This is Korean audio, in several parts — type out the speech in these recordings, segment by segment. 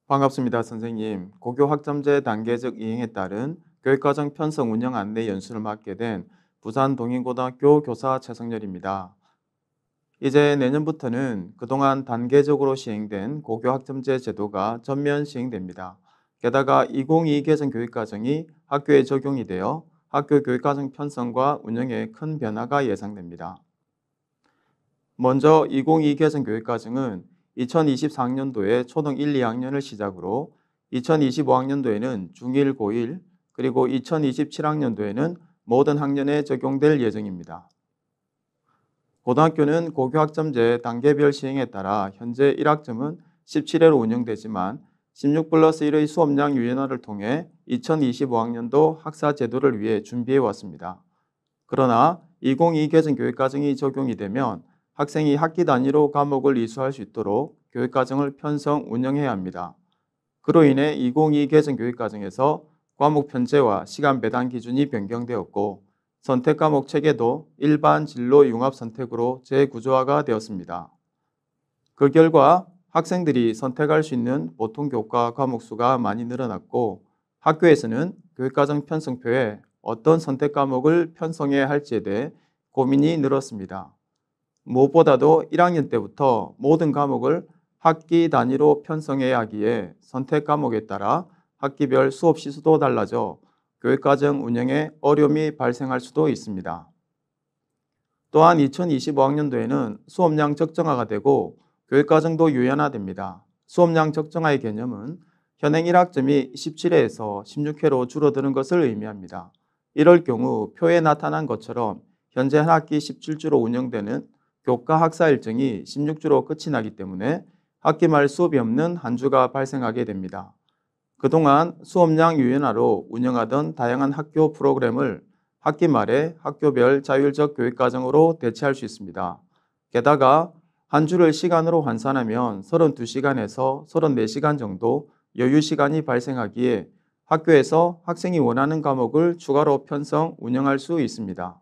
반갑습니다, 선생님. 고교 학점제 단계적 이행에 따른 교육과정 편성 운영 안내 연수를 맡게 된 부산 동인고등학교 교사 최성열입니다. 이제 내년부터는 그동안 단계적으로 시행된 고교 학점제 제도가 전면 시행됩니다. 게다가 2022 개정 교육과정이 학교에 적용이 되어 학교 교육과정 편성과 운영에 큰 변화가 예상됩니다. 먼저 2022 개정 교육과정은 2024학년도에 초등 1, 2학년을 시작으로 2025학년도에는 중1, 고1, 그리고 2027학년도에는 모든 학년에 적용될 예정입니다. 고등학교는 고교학점제 단계별 시행에 따라 현재 1학점은 17회로 운영되지만 16+1의 수업량 유연화를 통해 2025학년도 학사 제도를 위해 준비해 왔습니다. 그러나 2022 개정 교육과정이 적용이 되면 학생이 학기 단위로 과목을 이수할 수 있도록 교육과정을 편성, 운영해야 합니다. 그로 인해 2022 개정 교육과정에서 과목 편제와 시간 배당 기준이 변경되었고 선택 과목 체계도 일반 진로 융합 선택으로 재구조화가 되었습니다. 그 결과 학생들이 선택할 수 있는 보통 교과 과목 수가 많이 늘어났고 학교에서는 교육과정 편성표에 어떤 선택 과목을 편성해야 할지에 대해 고민이 늘었습니다. 무엇보다도 1학년 때부터 모든 과목을 학기 단위로 편성해야 하기에 선택 과목에 따라 학기별 수업 시수도 달라져 교육과정 운영에 어려움이 발생할 수도 있습니다. 또한 2025학년도에는 수업량 적정화가 되고 교육과정도 유연화됩니다. 수업량 적정화의 개념은 현행 1학점이 17회에서 16회로 줄어드는 것을 의미합니다. 이럴 경우 표에 나타난 것처럼 현재 한 학기 17주로 운영되는 교과 학사 일정이 16주로 끝이 나기 때문에 학기 말 수업이 없는 한 주가 발생하게 됩니다. 그동안 수업량 유연화로 운영하던 다양한 학교 프로그램을 학기 말에 학교별 자율적 교육과정으로 대체할 수 있습니다. 게다가 한 주를 시간으로 환산하면 32시간에서 34시간 정도 여유 시간이 발생하기에 학교에서 학생이 원하는 과목을 추가로 편성, 운영할 수 있습니다.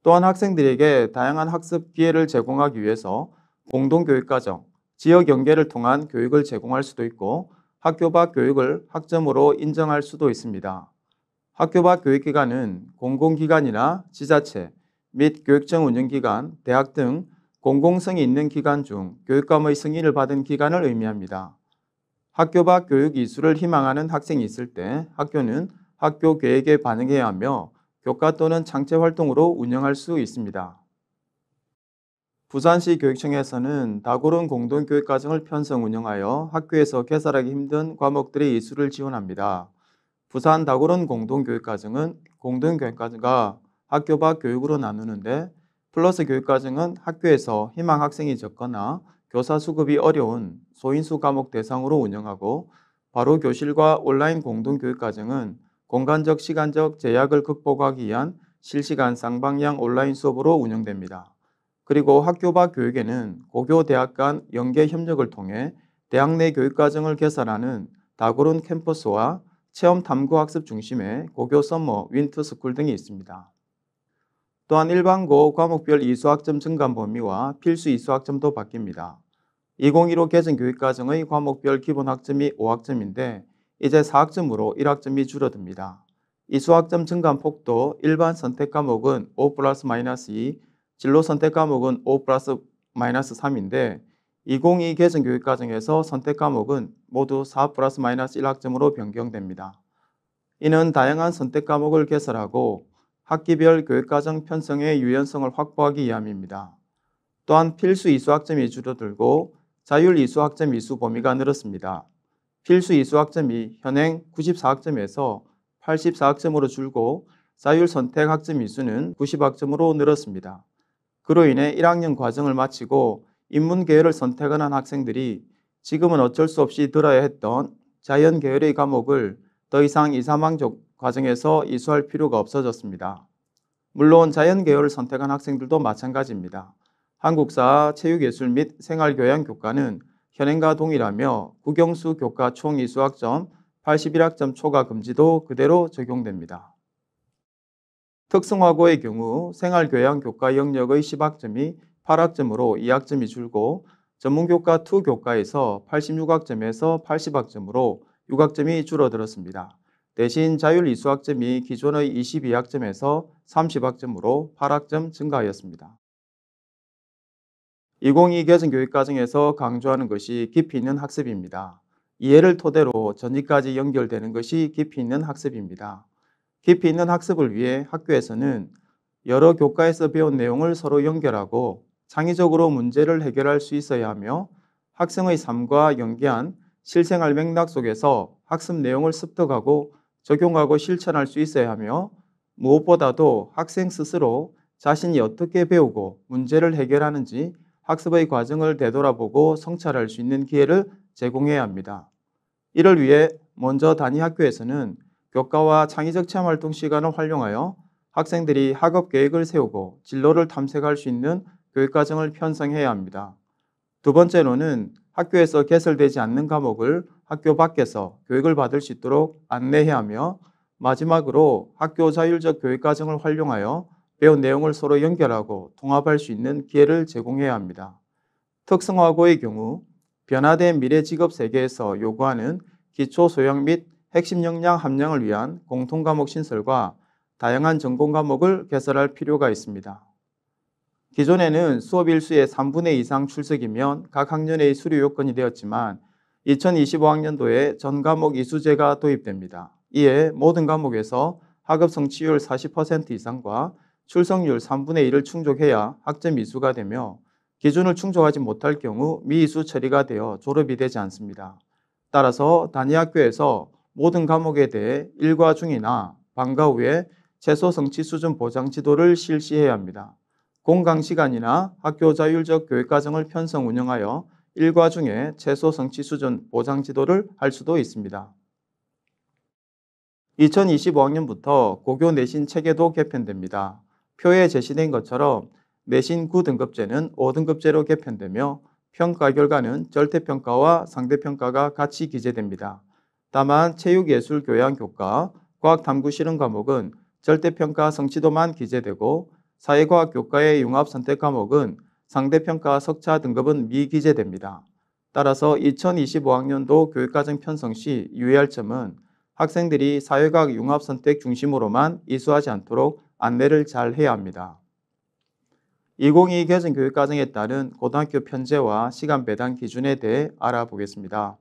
또한 학생들에게 다양한 학습 기회를 제공하기 위해서 공동교육과정, 지역 연계를 통한 교육을 제공할 수도 있고 학교 밖 교육을 학점으로 인정할 수도 있습니다. 학교 밖 교육기관은 공공기관이나 지자체 및 교육청 운영기관, 대학 등 공공성이 있는 기관 중 교육감의 승인을 받은 기관을 의미합니다. 학교 밖 교육 이수를 희망하는 학생이 있을 때 학교는 학교 계획에 반영해야 하며 교과 또는 창체 활동으로 운영할 수 있습니다. 부산시 교육청에서는 다구른 공동교육과정을 편성 운영하여 학교에서 개설하기 힘든 과목들의 이수를 지원합니다. 부산 다구른 공동교육과정은 공동교육과정과 학교 밖 교육으로 나누는데 플러스 교육과정은 학교에서 희망 학생이 적거나 교사 수급이 어려운 소인수 과목 대상으로 운영하고 바로 교실과 온라인 공동교육과정은 공간적 시간적 제약을 극복하기 위한 실시간 쌍방향 온라인 수업으로 운영됩니다. 그리고 학교 밖 교육에는 고교 대학 간 연계 협력을 통해 대학 내 교육과정을 개설하는 다구른 캠퍼스와 체험 탐구 학습 중심의 고교 서머 윈터 스쿨 등이 있습니다. 또한 일반고 과목별 이수학점 증가 범위와 필수 이수학점도 바뀝니다. 2015 개정 교육과정의 과목별 기본 학점이 5학점인데 이제 4학점으로 1학점이 줄어듭니다. 이수학점 증가 폭도 일반 선택 과목은 5+-2, 진로 선택 과목은 5+-3인데 2022 개정 교육과정에서 선택 과목은 모두 4+-1학점으로 변경됩니다. 이는 다양한 선택 과목을 개설하고 학기별 교육과정 편성의 유연성을 확보하기 위함입니다. 또한 필수 이수학점이 줄어들고 자율 이수학점 이수 범위가 늘었습니다. 필수 이수학점이 현행 94학점에서 84학점으로 줄고 자율 선택 학점 이수는 90학점으로 늘었습니다. 그로 인해 1학년 과정을 마치고 인문 계열을 선택한 학생들이 지금은 어쩔 수 없이 들어야 했던 자연 계열의 과목을 더 이상 2, 3학년 과정에서 이수할 필요가 없어졌습니다. 물론 자연 계열을 선택한 학생들도 마찬가지입니다. 한국사, 체육예술 및 생활교양 교과는 현행과 동일하며 국영수 교과 총 이수학점 81학점 초과 금지도 그대로 적용됩니다. 특성화고의 경우 생활교양 교과 영역의 10학점이 8학점으로 2학점이 줄고 전문교과 2 교과에서 86학점에서 80학점으로 6학점이 줄어들었습니다. 대신 자율 이수학점이 기존의 22학점에서 30학점으로 8학점 증가하였습니다. 2022 개정교육과정에서 강조하는 것이 깊이 있는 학습입니다. 이해를 토대로 전이까지 연결되는 것이 깊이 있는 학습입니다. 깊이 있는 학습을 위해 학교에서는 여러 교과에서 배운 내용을 서로 연결하고 창의적으로 문제를 해결할 수 있어야 하며 학생의 삶과 연계한 실생활 맥락 속에서 학습 내용을 습득하고 적용하고 실천할 수 있어야 하며 무엇보다도 학생 스스로 자신이 어떻게 배우고 문제를 해결하는지 학습의 과정을 되돌아보고 성찰할 수 있는 기회를 제공해야 합니다. 이를 위해 먼저 단위 학교에서는 교과와 창의적 체험 활동 시간을 활용하여 학생들이 학업 계획을 세우고 진로를 탐색할 수 있는 교육과정을 편성해야 합니다. 두 번째로는 학교에서 개설되지 않는 과목을 학교 밖에서 교육을 받을 수 있도록 안내해야 하며 마지막으로 학교 자율적 교육과정을 활용하여 배운 내용을 서로 연결하고 통합할 수 있는 기회를 제공해야 합니다. 특성화고의 경우 변화된 미래 직업 세계에서 요구하는 기초 소양 및 핵심 역량 함량을 위한 공통과목 신설과 다양한 전공 과목을 개설할 필요가 있습니다. 기존에는 수업 일수의 3분의 2 이상 출석이면 각 학년의 수료 요건이 되었지만 2025학년도에 전 과목 이수제가 도입됩니다. 이에 모든 과목에서 학업 성취율 40% 이상과 출석률 3분의 1을 충족해야 학점 이수가 되며 기준을 충족하지 못할 경우 미이수 처리가 되어 졸업이 되지 않습니다. 따라서 단위 학교에서 모든 과목에 대해 일과 중이나 방과 후에 최소 성취 수준 보장 지도를 실시해야 합니다. 공강 시간이나 학교 자율적 교육과정을 편성 운영하여 일과 중에 최소 성취 수준 보장 지도를 할 수도 있습니다. 2025학년부터 고교 내신 체계도 개편됩니다. 표에 제시된 것처럼 내신 9등급제는 5등급제로 개편되며 평가 결과는 절대평가와 상대평가가 같이 기재됩니다. 다만 체육예술교양교과, 과학탐구실험 과목은 절대평가 성취도만 기재되고 사회과학 교과의 융합선택 과목은 상대평가 석차 등급은 미기재됩니다. 따라서 2025학년도 교육과정 편성 시 유의할 점은 학생들이 사회과학 융합선택 중심으로만 이수하지 않도록 안내를 잘 해야 합니다. 2022 개정교육과정에 따른 고등학교 편제와 시간 배당 기준에 대해 알아보겠습니다.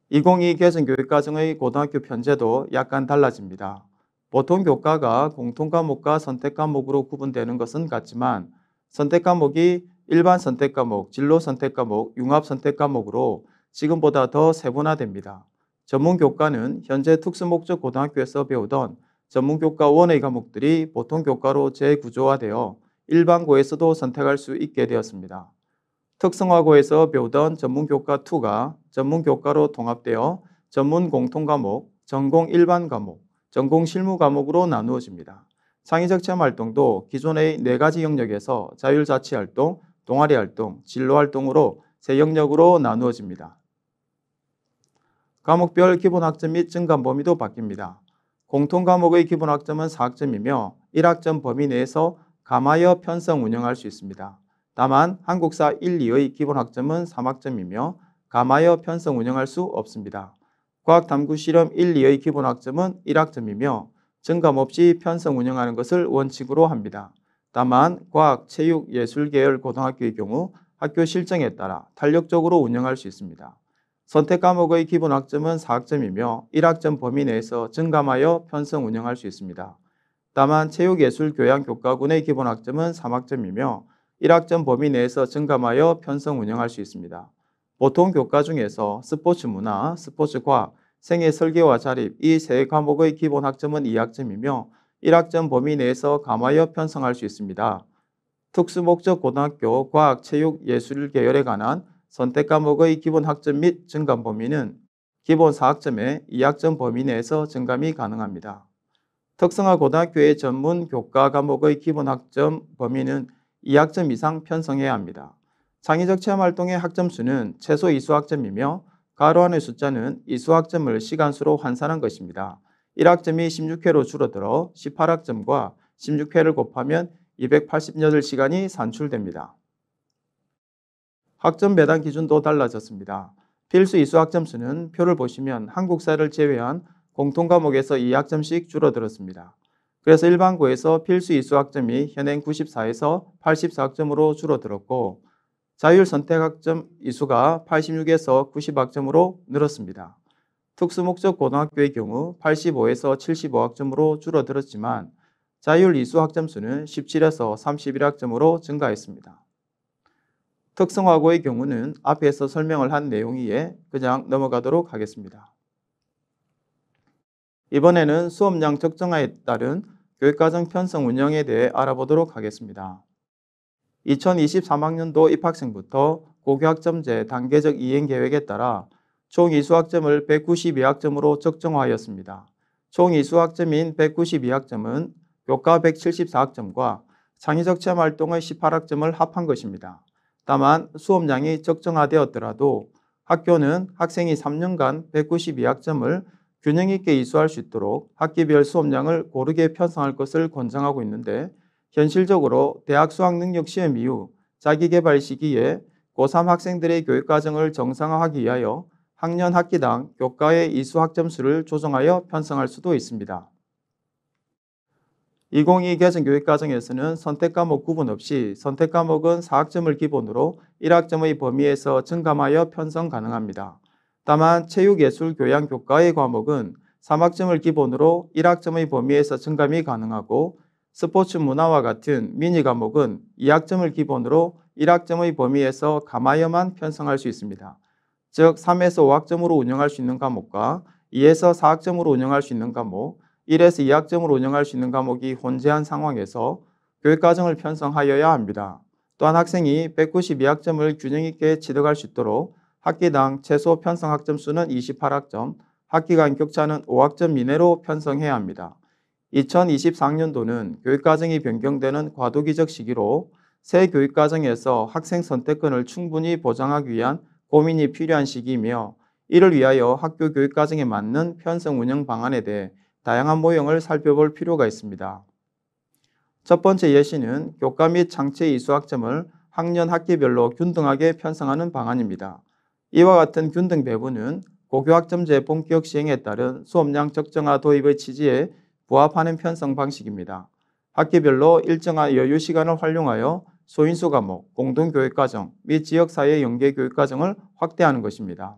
2022 개정교육과정의 고등학교 편제도 약간 달라집니다. 보통 교과가 공통과목과 선택과목으로 구분되는 것은 같지만 선택과목이 일반 선택과목, 진로선택과목, 융합선택과목으로 지금보다 더 세분화됩니다. 전문교과는 현재 특수목적 고등학교에서 배우던 전문교과 원의 과목들이 보통교과로 재구조화되어 일반고에서도 선택할 수 있게 되었습니다. 특성화고에서 배우던 전문교과 2가 전문교과로 통합되어 전문 공통과목, 전공 일반 과목, 전공 실무 과목으로 나누어집니다. 창의적 체험 활동도 기존의 4가지 영역에서 자율자치활동, 동아리활동, 진로활동으로 3영역으로 나누어집니다. 과목별 기본학점 및 증감 범위도 바뀝니다. 공통과목의 기본학점은 4학점이며 1학점 범위 내에서 감하여 편성 운영할 수 있습니다. 다만 한국사 1, 2의 기본학점은 3학점이며 감하여 편성 운영할 수 없습니다. 과학탐구실험 1, 2의 기본학점은 1학점이며 증감 없이 편성 운영하는 것을 원칙으로 합니다. 다만 과학, 체육, 예술 계열 고등학교의 경우 학교 실정에 따라 탄력적으로 운영할 수 있습니다. 선택과목의 기본학점은 4학점이며 1학점 범위 내에서 증감하여 편성 운영할 수 있습니다. 다만 체육예술교양교과군의 기본학점은 3학점이며 1학점 범위 내에서 증감하여 편성 운영할 수 있습니다. 보통 교과 중에서 스포츠문화, 스포츠과학, 생애설계와 자립 이 3과목의 기본학점은 2학점이며 1학점 범위 내에서 감하여 편성할 수 있습니다. 특수목적 고등학교 과학, 체육, 예술 계열에 관한 선택과목의 기본학점 및 증감 범위는 기본 4학점에 2학점 범위 내에서 증감이 가능합니다. 특성화 고등학교의 전문 교과 과목의 기본학점 범위는 2학점 이상 편성해야 합니다. 창의적 체험활동의 학점수는 최소 이수학점이며 가로 안의 숫자는 이수학점을 시간수로 환산한 것입니다. 1학점이 16회로 줄어들어 18학점과 16회를 곱하면 288시간이 산출됩니다. 학점 배당 기준도 달라졌습니다. 필수 이수 학점수는 표를 보시면 한국사를 제외한 공통과목에서 2학점씩 줄어들었습니다. 그래서 일반고에서 필수 이수 학점이 현행 94에서 84학점으로 줄어들었고 자율선택학점 이수가 86에서 90학점으로 늘었습니다. 특수목적 고등학교의 경우 85에서 75학점으로 줄어들었지만 자율 이수 학점수는 17에서 31학점으로 증가했습니다. 특성화고의 경우는 앞에서 설명을 한 내용이에 그냥 넘어가도록 하겠습니다. 이번에는 수업량 적정화에 따른 교육과정 편성 운영에 대해 알아보도록 하겠습니다. 2023학년도 입학생부터 고교학점제 단계적 이행계획에 따라 총 이수학점을 192학점으로 적정화하였습니다. 총 이수학점인 192학점은 교과 174학점과 창의적 체험활동의 18학점을 합한 것입니다. 다만 수업량이 적정화되었더라도 학교는 학생이 3년간 192학점을 균형 있게 이수할 수 있도록 학기별 수업량을 고르게 편성할 것을 권장하고 있는데 현실적으로 대학 수학능력시험 이후 자기개발 시기에 고3 학생들의 교육과정을 정상화하기 위하여 학년 학기당 교과의 이수 학점수를 조정하여 편성할 수도 있습니다. 2022 개정 교육과정에서는 선택과목 구분 없이 선택과목은 4학점을 기본으로 1학점의 범위에서 증감하여 편성 가능합니다. 다만 체육예술교양 교과의 과목은 3학점을 기본으로 1학점의 범위에서 증감이 가능하고 스포츠 문화와 같은 미니 과목은 2학점을 기본으로 1학점의 범위에서 감하여만 편성할 수 있습니다. 즉 3에서 5학점으로 운영할 수 있는 과목과 2에서 4학점으로 운영할 수 있는 과목, 1에서 2학점으로 운영할 수 있는 과목이 혼재한 상황에서 교육과정을 편성하여야 합니다. 또한 학생이 192학점을 균형 있게 취득할 수 있도록 학기당 최소 편성 학점수는 28학점, 학기간 격차는 5학점 이내로 편성해야 합니다. 2024학년도는 교육과정이 변경되는 과도기적 시기로 새 교육과정에서 학생 선택권을 충분히 보장하기 위한 고민이 필요한 시기이며 이를 위하여 학교 교육과정에 맞는 편성 운영 방안에 대해 다양한 모형을 살펴볼 필요가 있습니다. 첫 번째 예시는 교과 및 창체 이수학점을 학년 학기별로 균등하게 편성하는 방안입니다. 이와 같은 균등 배분은 고교학점제 본격 시행에 따른 수업량 적정화 도입의 취지에 부합하는 편성 방식입니다. 학기별로 일정한 여유 시간을 활용하여 소인수 과목, 공동교육과정 및 지역사회 연계교육과정을 확대하는 것입니다.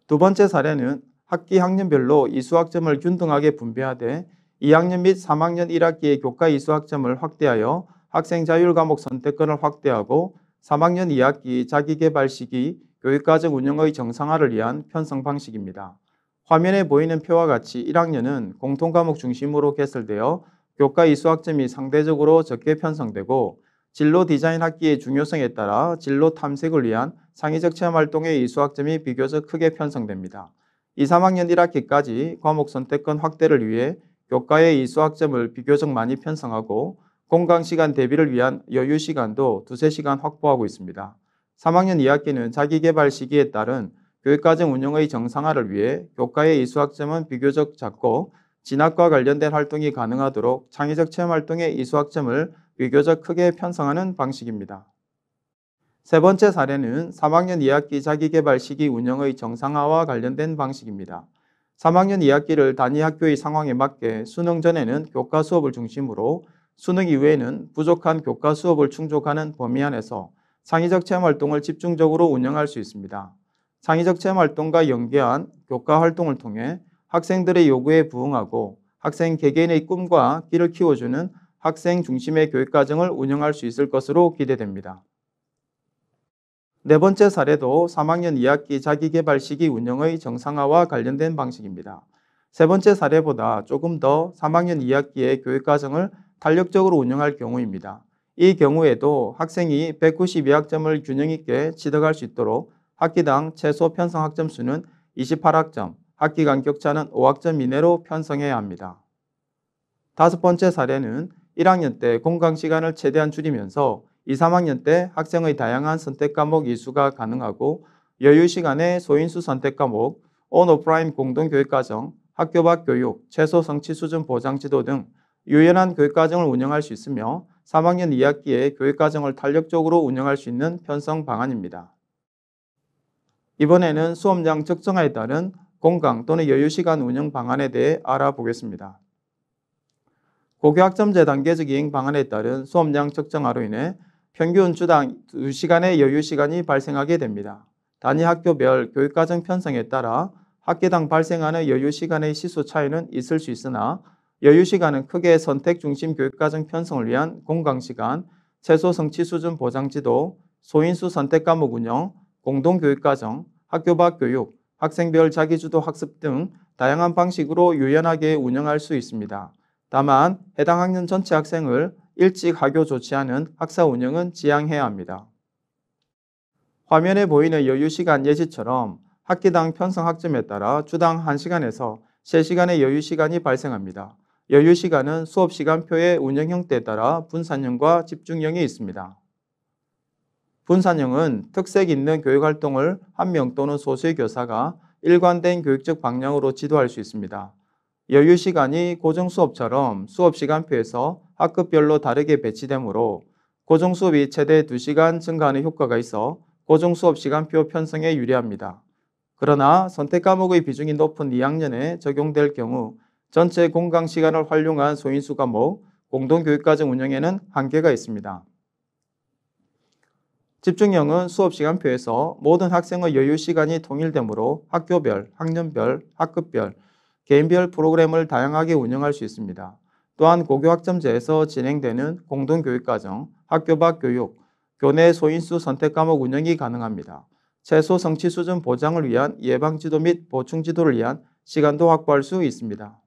두 번째 사례는 학기 학년별로 이수학점을 균등하게 분배하되 2학년 및 3학년 1학기의 교과 이수학점을 확대하여 학생 자율과목 선택권을 확대하고 3학년 2학기 자기개발 시기 교육과정 운영의 정상화를 위한 편성 방식입니다. 화면에 보이는 표와 같이 1학년은 공통과목 중심으로 개설되어 교과 이수학점이 상대적으로 적게 편성되고 진로 디자인 학기의 중요성에 따라 진로 탐색을 위한 창의적 체험활동의 이수학점이 비교적 크게 편성됩니다. 2, 3학년 1학기까지 과목 선택권 확대를 위해 교과의 이수학점을 비교적 많이 편성하고 공강시간 대비를 위한 여유시간도 2-3시간 확보하고 있습니다. 3학년 2학기는 자기개발 시기에 따른 교육과정 운영의 정상화를 위해 교과의 이수학점은 비교적 작고 진학과 관련된 활동이 가능하도록 창의적 체험활동의 이수학점을 비교적 크게 편성하는 방식입니다. 세 번째 사례는 3학년 2학기 자기개발 시기 운영의 정상화와 관련된 방식입니다. 3학년 2학기를 단위 학교의 상황에 맞게 수능 전에는 교과 수업을 중심으로 수능 이후에는 부족한 교과 수업을 충족하는 범위 안에서 창의적 체험활동을 집중적으로 운영할 수 있습니다. 창의적 체험활동과 연계한 교과 활동을 통해 학생들의 요구에 부응하고 학생 개개인의 꿈과 끼를 키워주는 학생 중심의 교육과정을 운영할 수 있을 것으로 기대됩니다. 네 번째 사례도 3학년 2학기 자기개발 시기 운영의 정상화와 관련된 방식입니다. 세 번째 사례보다 조금 더 3학년 2학기의 교육과정을 탄력적으로 운영할 경우입니다. 이 경우에도 학생이 192학점을 균형 있게 취득할 수 있도록 학기당 최소 편성 학점 수는 28학점, 학기간 격차는 5학점 이내로 편성해야 합니다. 다섯 번째 사례는 1학년 때 공강시간을 최대한 줄이면서 2, 3학년 때 학생의 다양한 선택과목 이수가 가능하고 여유시간에 소인수 선택과목, 온-오프라인 공동교육과정, 학교 밖 교육, 최소 성취 수준 보장 지도 등 유연한 교육과정을 운영할 수 있으며 3학년 2학기에 교육과정을 탄력적으로 운영할 수 있는 편성 방안입니다. 이번에는 수업량 적정화에 따른 공강 또는 여유시간 운영 방안에 대해 알아보겠습니다. 고교학점제 단계적 이행 방안에 따른 수업량 적정화로 인해 평균 주당 2시간의 여유시간이 발생하게 됩니다. 단위 학교별 교육과정 편성에 따라 학기당 발생하는 여유시간의 시수 차이는 있을 수 있으나 여유시간은 크게 선택 중심 교육과정 편성을 위한 공강시간, 최소 성취 수준 보장지도, 소인수 선택과목 운영, 공동교육과정, 학교 밖 교육, 학생별 자기주도 학습 등 다양한 방식으로 유연하게 운영할 수 있습니다. 다만 해당 학년 전체 학생을 일찍 하교 조치하는 학사 운영은 지양해야 합니다. 화면에 보이는 여유시간 예시처럼 학기당 편성 학점에 따라 주당 1시간에서 3시간의 여유시간이 발생합니다. 여유시간은 수업시간표의 운영 형태에 따라 분산형과 집중형이 있습니다. 분산형은 특색 있는 교육활동을 한 명 또는 소수의 교사가 일관된 교육적 방향으로 지도할 수 있습니다. 여유시간이 고정수업처럼 수업시간표에서 학급별로 다르게 배치되므로 고정수업이 최대 2시간 증가하는 효과가 있어 고정수업 시간표 편성에 유리합니다. 그러나 선택과목의 비중이 높은 2학년에 적용될 경우 전체 공강시간을 활용한 소인수 과목, 공동교육과정 운영에는 한계가 있습니다. 집중형은 수업시간표에서 모든 학생의 여유시간이 통일되므로 학교별, 학년별, 학급별, 개인별 프로그램을 다양하게 운영할 수 있습니다. 또한 고교학점제에서 진행되는 공동교육과정, 학교 밖 교육, 교내 소인수 선택과목 운영이 가능합니다. 최소 성취 수준 보장을 위한 예방지도 및 보충지도를 위한 시간도 확보할 수 있습니다.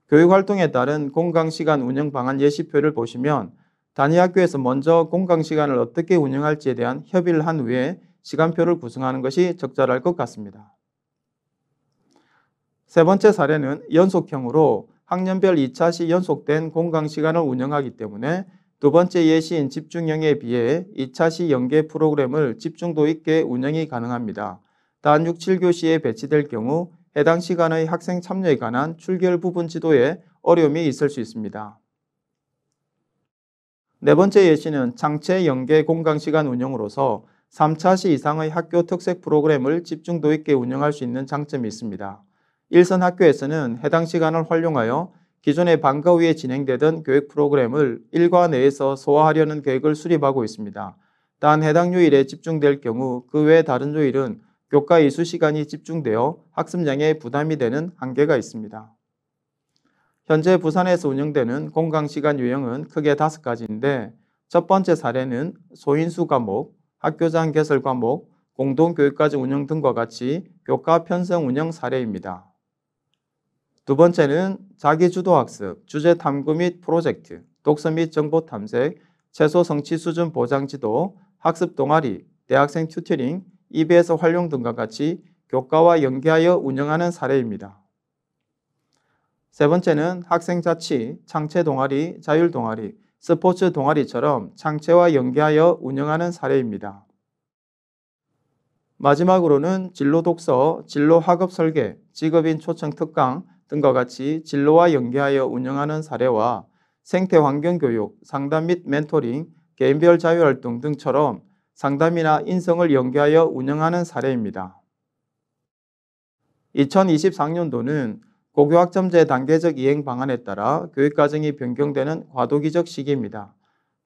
교육활동에 따른 공강시간 운영 방안 예시표를 보시면 단위 학교에서 먼저 공강시간을 어떻게 운영할지에 대한 협의를 한 후에 시간표를 구성하는 것이 적절할 것 같습니다. 세 번째 사례는 연속형으로 학년별 2차시 연속된 공강시간을 운영하기 때문에 두 번째 예시인 집중형에 비해 2차시 연계 프로그램을 집중도 있게 운영이 가능합니다. 단 6, 7교시에 배치될 경우 해당 시간의 학생 참여에 관한 출결 부분 지도에 어려움이 있을 수 있습니다. 네 번째 예시는 창체 연계 공강시간 운영으로서 3차시 이상의 학교 특색 프로그램을 집중도 있게 운영할 수 있는 장점이 있습니다. 일선 학교에서는 해당 시간을 활용하여 기존의 방과 후에 진행되던 교육 프로그램을 일과 내에서 소화하려는 계획을 수립하고 있습니다. 단 해당 요일에 집중될 경우 그 외 다른 요일은 교과 이수 시간이 집중되어 학습량에 부담이 되는 한계가 있습니다. 현재 부산에서 운영되는 공강시간 유형은 크게 5가지인데 첫 번째 사례는 소인수 과목, 학교장 개설 과목, 공동교육과정 운영 등과 같이 교과 편성 운영 사례입니다. 두 번째는 자기주도학습, 주제 탐구 및 프로젝트, 독서 및 정보 탐색, 최소 성취 수준 보장 지도, 학습 동아리, 대학생 튜터링, EBS 활용 등과 같이 교과와 연계하여 운영하는 사례입니다. 세 번째는 학생 자치, 창체 동아리, 자율 동아리, 스포츠 동아리처럼 창체와 연계하여 운영하는 사례입니다. 마지막으로는 진로 독서, 진로 학업 설계, 직업인 초청 특강 등과 같이 진로와 연계하여 운영하는 사례와 생태 환경 교육, 상담 및 멘토링, 개인별 자유활동 등처럼 상담이나 인성을 연계하여 운영하는 사례입니다. 2024년도는 고교학점제 단계적 이행 방안에 따라 교육과정이 변경되는 과도기적 시기입니다.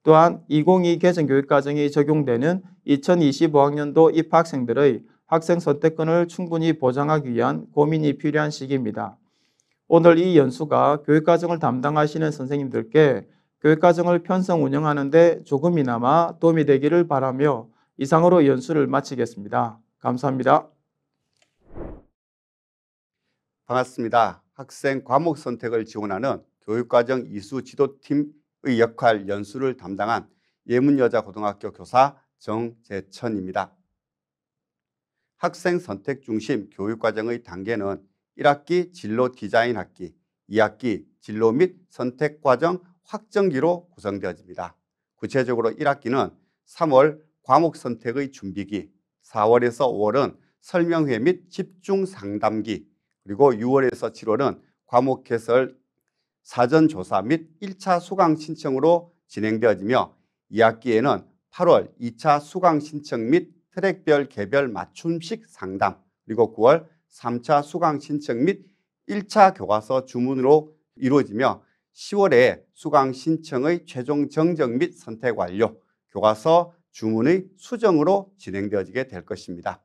또한 2022 개정 교육과정이 적용되는 2025학년도 입학생들의 학생 선택권을 충분히 보장하기 위한 고민이 필요한 시기입니다. 오늘 이 연수가 교육과정을 담당하시는 선생님들께 교육과정을 편성 운영하는 데 조금이나마 도움이 되기를 바라며 이상으로 연수를 마치겠습니다. 감사합니다. 반갑습니다. 학생 과목 선택을 지원하는 교육과정 이수 지도팀의 역할 연수를 담당한 예문여자고등학교 교사 정재천입니다. 학생 선택 중심 교육과정의 단계는 1학기 진로 디자인 학기, 2학기 진로 및 선택과정 확정기로 구성되어집니다. 구체적으로 1학기는 3월 과목 선택의 준비기, 4월에서 5월은 설명회 및 집중 상담기, 그리고 6월에서 7월은 과목 개설 사전조사 및 1차 수강 신청으로 진행되어지며 2학기에는 8월 2차 수강 신청 및 트랙별 개별 맞춤식 상담, 그리고 9월 3차 수강 신청 및 1차 교과서 주문으로 이루어지며 10월에 수강 신청의 최종 정정 및 선택 완료, 교과서 주문의 수정으로 진행되어지게 될 것입니다.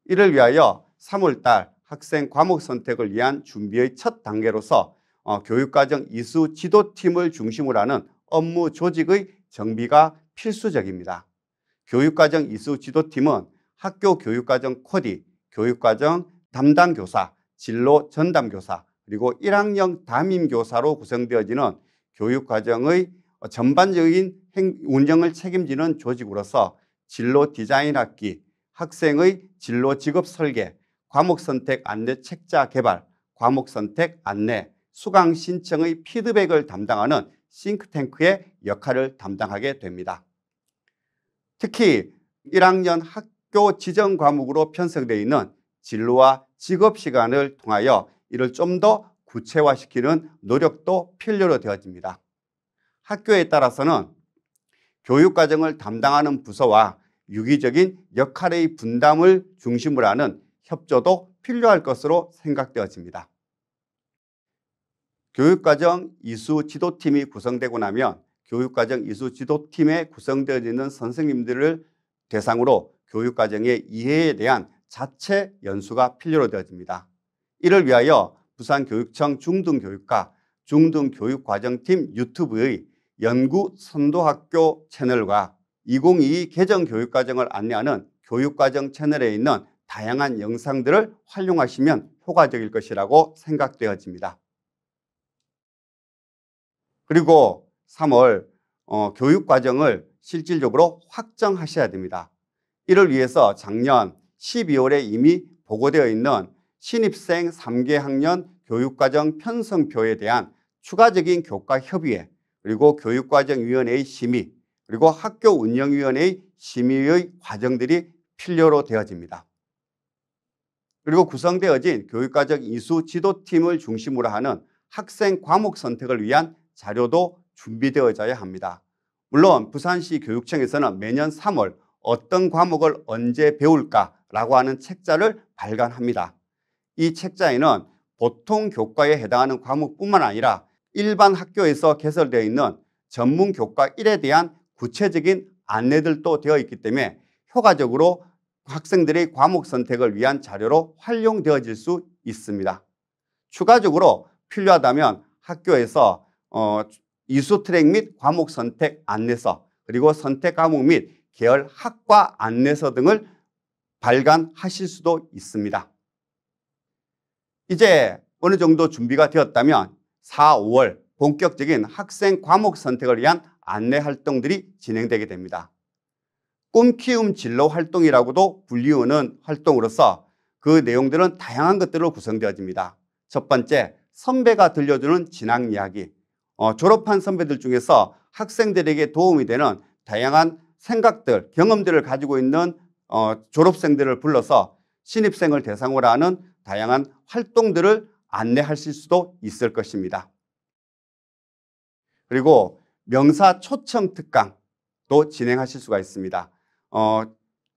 이를 위하여 3월달 학생 과목 선택을 위한 준비의 첫 단계로서 교육과정 이수 지도팀을 중심으로 하는 업무 조직의 정비가 필수적입니다. 교육과정 이수 지도팀은 학교 교육과정 코디, 교육과정 담당 교사, 진로 전담 교사, 그리고 1학년 담임 교사로 구성되어지는 교육과정의 전반적인 운영을 책임지는 조직으로서 진로 디자인 학기, 학생의 진로 직업 설계, 과목 선택 안내 책자 개발, 과목 선택 안내, 수강 신청의 피드백을 담당하는 싱크탱크의 역할을 담당하게 됩니다. 특히 1학년 학교 지정 과목으로 편성되어 있는 진로와 직업 시간을 통하여 이를 좀 더 구체화시키는 노력도 필요로 되어집니다. 학교에 따라서는 교육과정을 담당하는 부서와 유기적인 역할의 분담을 중심으로 하는 협조도 필요할 것으로 생각되어집니다. 교육과정 이수 지도팀이 구성되고 나면 교육과정 이수 지도팀에 구성되어지는 선생님들을 대상으로 교육과정의 이해에 대한 자체 연수가 필요로 되어집니다. 이를 위하여 부산교육청 중등교육과 중등교육과정팀 유튜브의 연구 선도학교 채널과 2022 개정 교육과정을 안내하는 교육과정 채널에 있는 다양한 영상들을 활용하시면 효과적일 것이라고 생각되어집니다. 그리고 3월 교육과정을 실질적으로 확정하셔야 됩니다. 이를 위해서 작년 12월에 이미 보고되어 있는 신입생 3개 학년 교육과정 편성표에 대한 추가적인 교과협의회, 그리고 교육과정위원회의 심의, 그리고 학교운영위원회의 심의의 과정들이 필요로 되어집니다. 그리고 구성되어진 교육과정 이수 지도팀을 중심으로 하는 학생 과목 선택을 위한 자료도 준비되어져야 합니다. 물론 부산시 교육청에서는 매년 3월 어떤 과목을 언제 배울까라고 하는 책자를 발간합니다. 이 책자에는 보통 교과에 해당하는 과목뿐만 아니라 일반 학교에서 개설되어 있는 전문 교과 1에 대한 구체적인 안내들도 되어 있기 때문에 효과적으로 학생들의 과목 선택을 위한 자료로 활용되어질 수 있습니다. 추가적으로 필요하다면 학교에서 이수 트랙 및 과목 선택 안내서, 그리고 선택 과목 및 계열 학과 안내서 등을 발간하실 수도 있습니다. 이제 어느 정도 준비가 되었다면 4, 5월 본격적인 학생 과목 선택을 위한 안내 활동들이 진행되게 됩니다. 꿈키움 진로 활동이라고도 불리우는 활동으로서 그 내용들은 다양한 것들로 구성되어집니다. 첫 번째, 선배가 들려주는 진학 이야기. 졸업한 선배들 중에서 학생들에게 도움이 되는 다양한 생각들, 경험들을 가지고 있는 졸업생들을 불러서 신입생을 대상으로 하는 다양한 활동들을 안내하실 수도 있을 것입니다. 그리고 명사 초청 특강도 진행하실 수가 있습니다.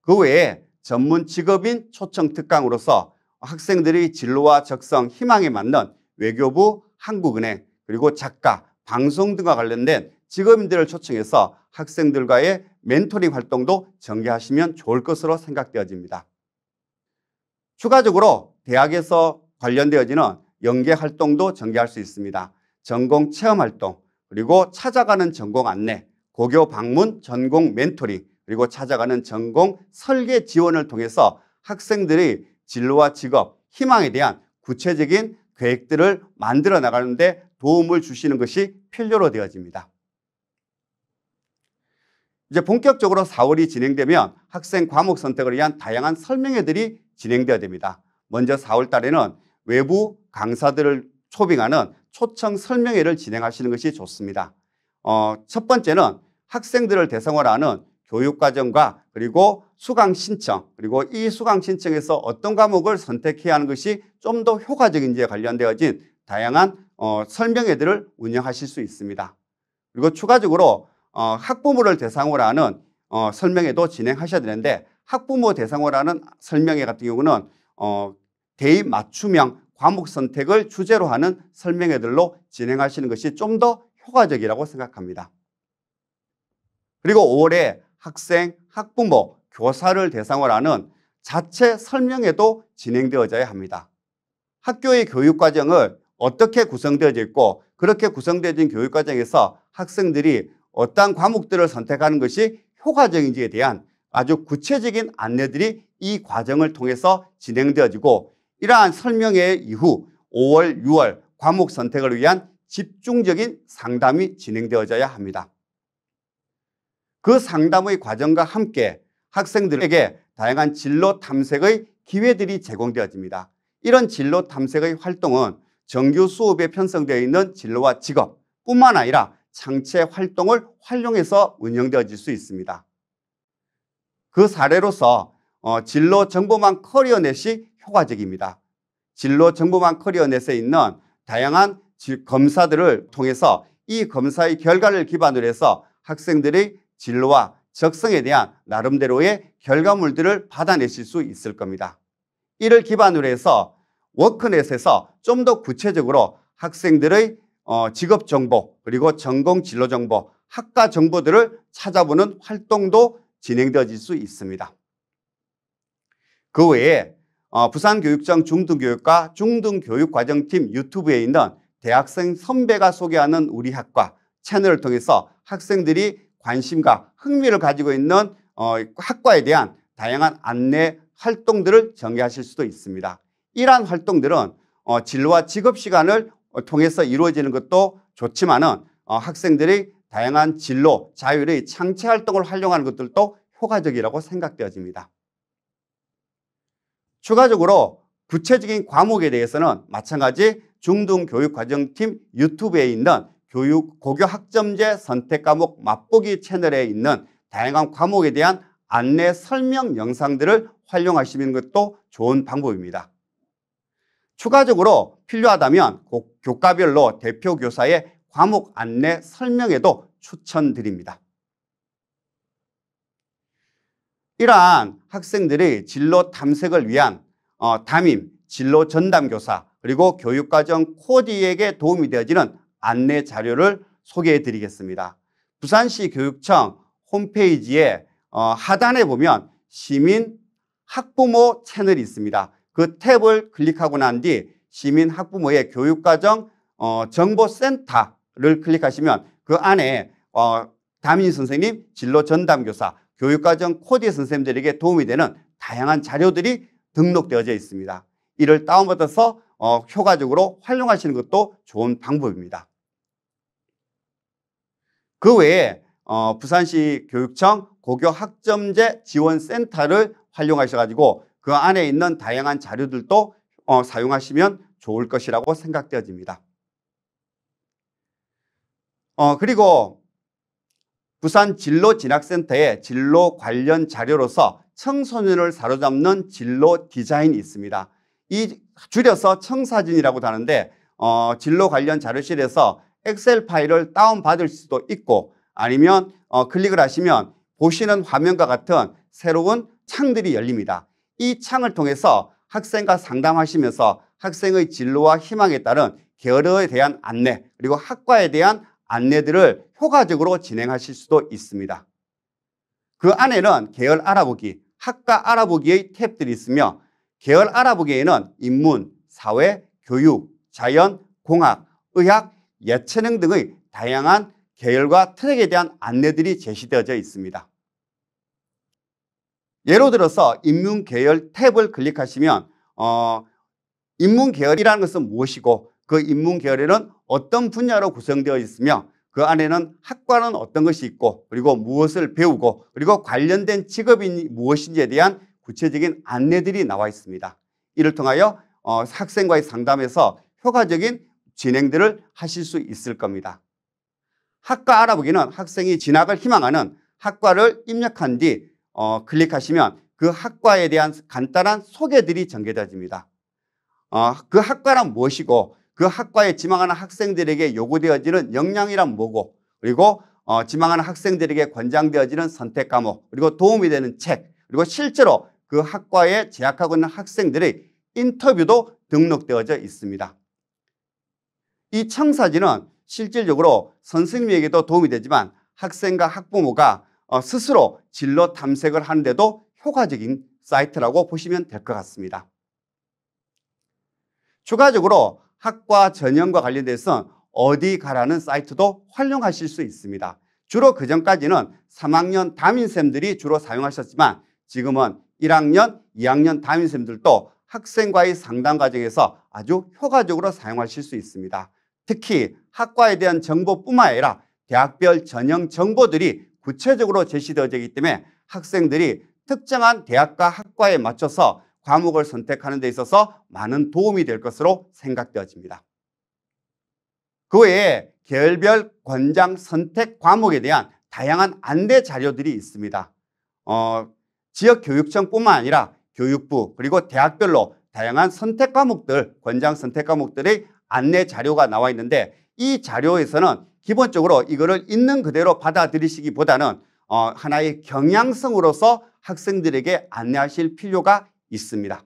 그 외에 전문 직업인 초청 특강으로서 학생들이 진로와 적성, 희망에 맞는 외교부, 한국은행, 그리고 작가, 방송 등과 관련된 직업인들을 초청해서 학생들과의 멘토링 활동도 전개하시면 좋을 것으로 생각되어집니다. 추가적으로 대학에서 관련되어지는 연계 활동도 전개할 수 있습니다. 전공 체험 활동, 그리고 찾아가는 전공 안내, 고교 방문 전공 멘토링, 그리고 찾아가는 전공 설계 지원을 통해서 학생들의 진로와 직업, 희망에 대한 구체적인 계획들을 만들어 나가는 데 도움을 주시는 것이 필요로 되어집니다. 이제 본격적으로 4월이 진행되면 학생 과목 선택을 위한 다양한 설명회들이 진행되어야 됩니다. 먼저 4월 달에는 외부 강사들을 초빙하는 초청 설명회를 진행하시는 것이 좋습니다. 첫 번째는 학생들을 대상으로 하는 교육과정과 그리고 수강 신청, 그리고 이 수강 신청에서 어떤 과목을 선택해야 하는 것이 좀 더 효과적인지에 관련되어진 다양한 설명회들을 운영하실 수 있습니다. 그리고 추가적으로 학부모를 대상으로 하는 설명회도 진행하셔야 되는데, 학부모 대상으로 하는 설명회 같은 경우는 대입 맞춤형 과목 선택을 주제로 하는 설명회들로 진행하시는 것이 좀 더 효과적이라고 생각합니다. 그리고 5월에 학생, 학부모, 교사를 대상으로 하는 자체 설명회도 진행되어져야 합니다. 학교의 교육과정을 어떻게 구성되어져 있고, 그렇게 구성되어진 교육과정에서 학생들이 어떠한 과목들을 선택하는 것이 효과적인지에 대한 아주 구체적인 안내들이 이 과정을 통해서 진행되어지고, 이러한 설명회 이후 5월, 6월 과목 선택을 위한 집중적인 상담이 진행되어져야 합니다. 그 상담의 과정과 함께 학생들에게 다양한 진로 탐색의 기회들이 제공되어집니다. 이런 진로 탐색의 활동은 정규 수업에 편성되어 있는 진로와 직업뿐만 아니라 창체 활동을 활용해서 운영되어질 수 있습니다. 그 사례로서 진로 정보망 커리어넷이 효과적입니다. 진로 정보망 커리어넷에 있는 다양한 검사들을 통해서 이 검사의 결과를 기반으로 해서 학생들의 진로와 적성에 대한 나름대로의 결과물들을 받아내실 수 있을 겁니다. 이를 기반으로 해서 워크넷에서 좀 더 구체적으로 학생들의 직업 정보, 그리고 전공 진로 정보, 학과 정보들을 찾아보는 활동도 진행되어질 수 있습니다. 그 외에 부산교육청 중등교육과 중등교육과정팀 유튜브에 있는 대학생 선배가 소개하는 우리 학과 채널을 통해서 학생들이 관심과 흥미를 가지고 있는 학과에 대한 다양한 안내 활동들을 전개하실 수도 있습니다. 이러한 활동들은 진로와 직업 시간을 통해서 이루어지는 것도 좋지만은 학생들의 다양한 진로, 자율의 창체 활동을 활용하는 것들도 효과적이라고 생각되어집니다. 추가적으로 구체적인 과목에 대해서는 마찬가지 중등교육과정팀 유튜브에 있는 고교 학점제 선택 과목 맛보기 채널에 있는 다양한 과목에 대한 안내 설명 영상들을 활용하시는 것도 좋은 방법입니다. 추가적으로 필요하다면 교과별로 대표 교사의 과목 안내 설명회도 추천드립니다. 이러한 학생들의 진로 탐색을 위한 담임, 진로 전담 교사, 그리고 교육과정 코디에게 도움이 되어지는 안내 자료를 소개해 드리겠습니다. 부산시 교육청 홈페이지에 하단에 보면 시민 학부모 채널이 있습니다. 그 탭을 클릭하고 난 뒤 시민 학부모의 교육과정 정보센터를 클릭하시면 그 안에 담임 선생님, 진로 전담 교사, 교육과정 코디 선생님들에게 도움이 되는 다양한 자료들이 등록되어져 있습니다. 이를 다운받아서 효과적으로 활용하시는 것도 좋은 방법입니다. 그 외에 부산시 교육청 고교 학점제 지원센터를 활용하셔가지고 그 안에 있는 다양한 자료들도 사용하시면 좋을 것이라고 생각되어집니다. 그리고 부산 진로진학센터의 진로 관련 자료로서 청소년을 사로잡는 진로 디자인이 있습니다. 이 줄여서 청사진이라고도 하는데 진로 관련 자료실에서 엑셀 파일을 다운받을 수도 있고, 아니면 클릭을 하시면 보시는 화면과 같은 새로운 창들이 열립니다. 이 창을 통해서 학생과 상담하시면서 학생의 진로와 희망에 따른 계열에 대한 안내, 그리고 학과에 대한 안내들을 효과적으로 진행하실 수도 있습니다. 그 안에는 계열 알아보기, 학과 알아보기의 탭들이 있으며, 계열 알아보기에는 인문, 사회, 교육, 자연, 공학, 의학, 예체능 등의 다양한 계열과 트랙에 대한 안내들이 제시되어져 있습니다. 예로 들어서 인문계열 탭을 클릭하시면 인문계열이라는 것은 무엇이고, 그 인문계열에는 어떤 분야로 구성되어 있으며, 그 안에는 학과는 어떤 것이 있고, 그리고 무엇을 배우고, 그리고 관련된 직업이 무엇인지에 대한 구체적인 안내들이 나와 있습니다. 이를 통하여 학생과의 상담에서 효과적인 진행들을 하실 수 있을 겁니다. 학과 알아보기는 학생이 진학을 희망하는 학과를 입력한 뒤 클릭하시면 그 학과에 대한 간단한 소개들이 전개되어집니다. 그 학과란 무엇이고, 그 학과에 지망하는 학생들에게 요구되어지는 역량이란 뭐고, 그리고 지망하는 학생들에게 권장되어지는 선택 과목, 그리고 도움이 되는 책, 그리고 실제로 그 학과에 재학하고 있는 학생들의 인터뷰도 등록되어져 있습니다. 이 청사진은 실질적으로 선생님에게도 도움이 되지만 학생과 학부모가 스스로 진로 탐색을 하는데도 효과적인 사이트라고 보시면 될 것 같습니다. 추가적으로 학과 전형과 관련돼서 어디 가라는 사이트도 활용하실 수 있습니다. 주로 그전까지는 3학년 담임쌤들이 주로 사용하셨지만 지금은 1학년, 2학년 담임쌤들도 학생과의 상담 과정에서 아주 효과적으로 사용하실 수 있습니다. 특히 학과에 대한 정보뿐만 아니라 대학별 전형 정보들이 구체적으로 제시되어져 있기 때문에 학생들이 특정한 대학과 학과에 맞춰서 과목을 선택하는 데 있어서 많은 도움이 될 것으로 생각되어집니다. 그 외에 계열별 권장 선택 과목에 대한 다양한 안내 자료들이 있습니다. 지역교육청뿐만 아니라 교육부 그리고 대학별로 다양한 선택 과목들, 권장 선택 과목들의 안내 자료가 나와 있는데 이 자료에서는 기본적으로 이거를 있는 그대로 받아들이시기보다는 하나의 경향성으로서 학생들에게 안내하실 필요가 있습니다.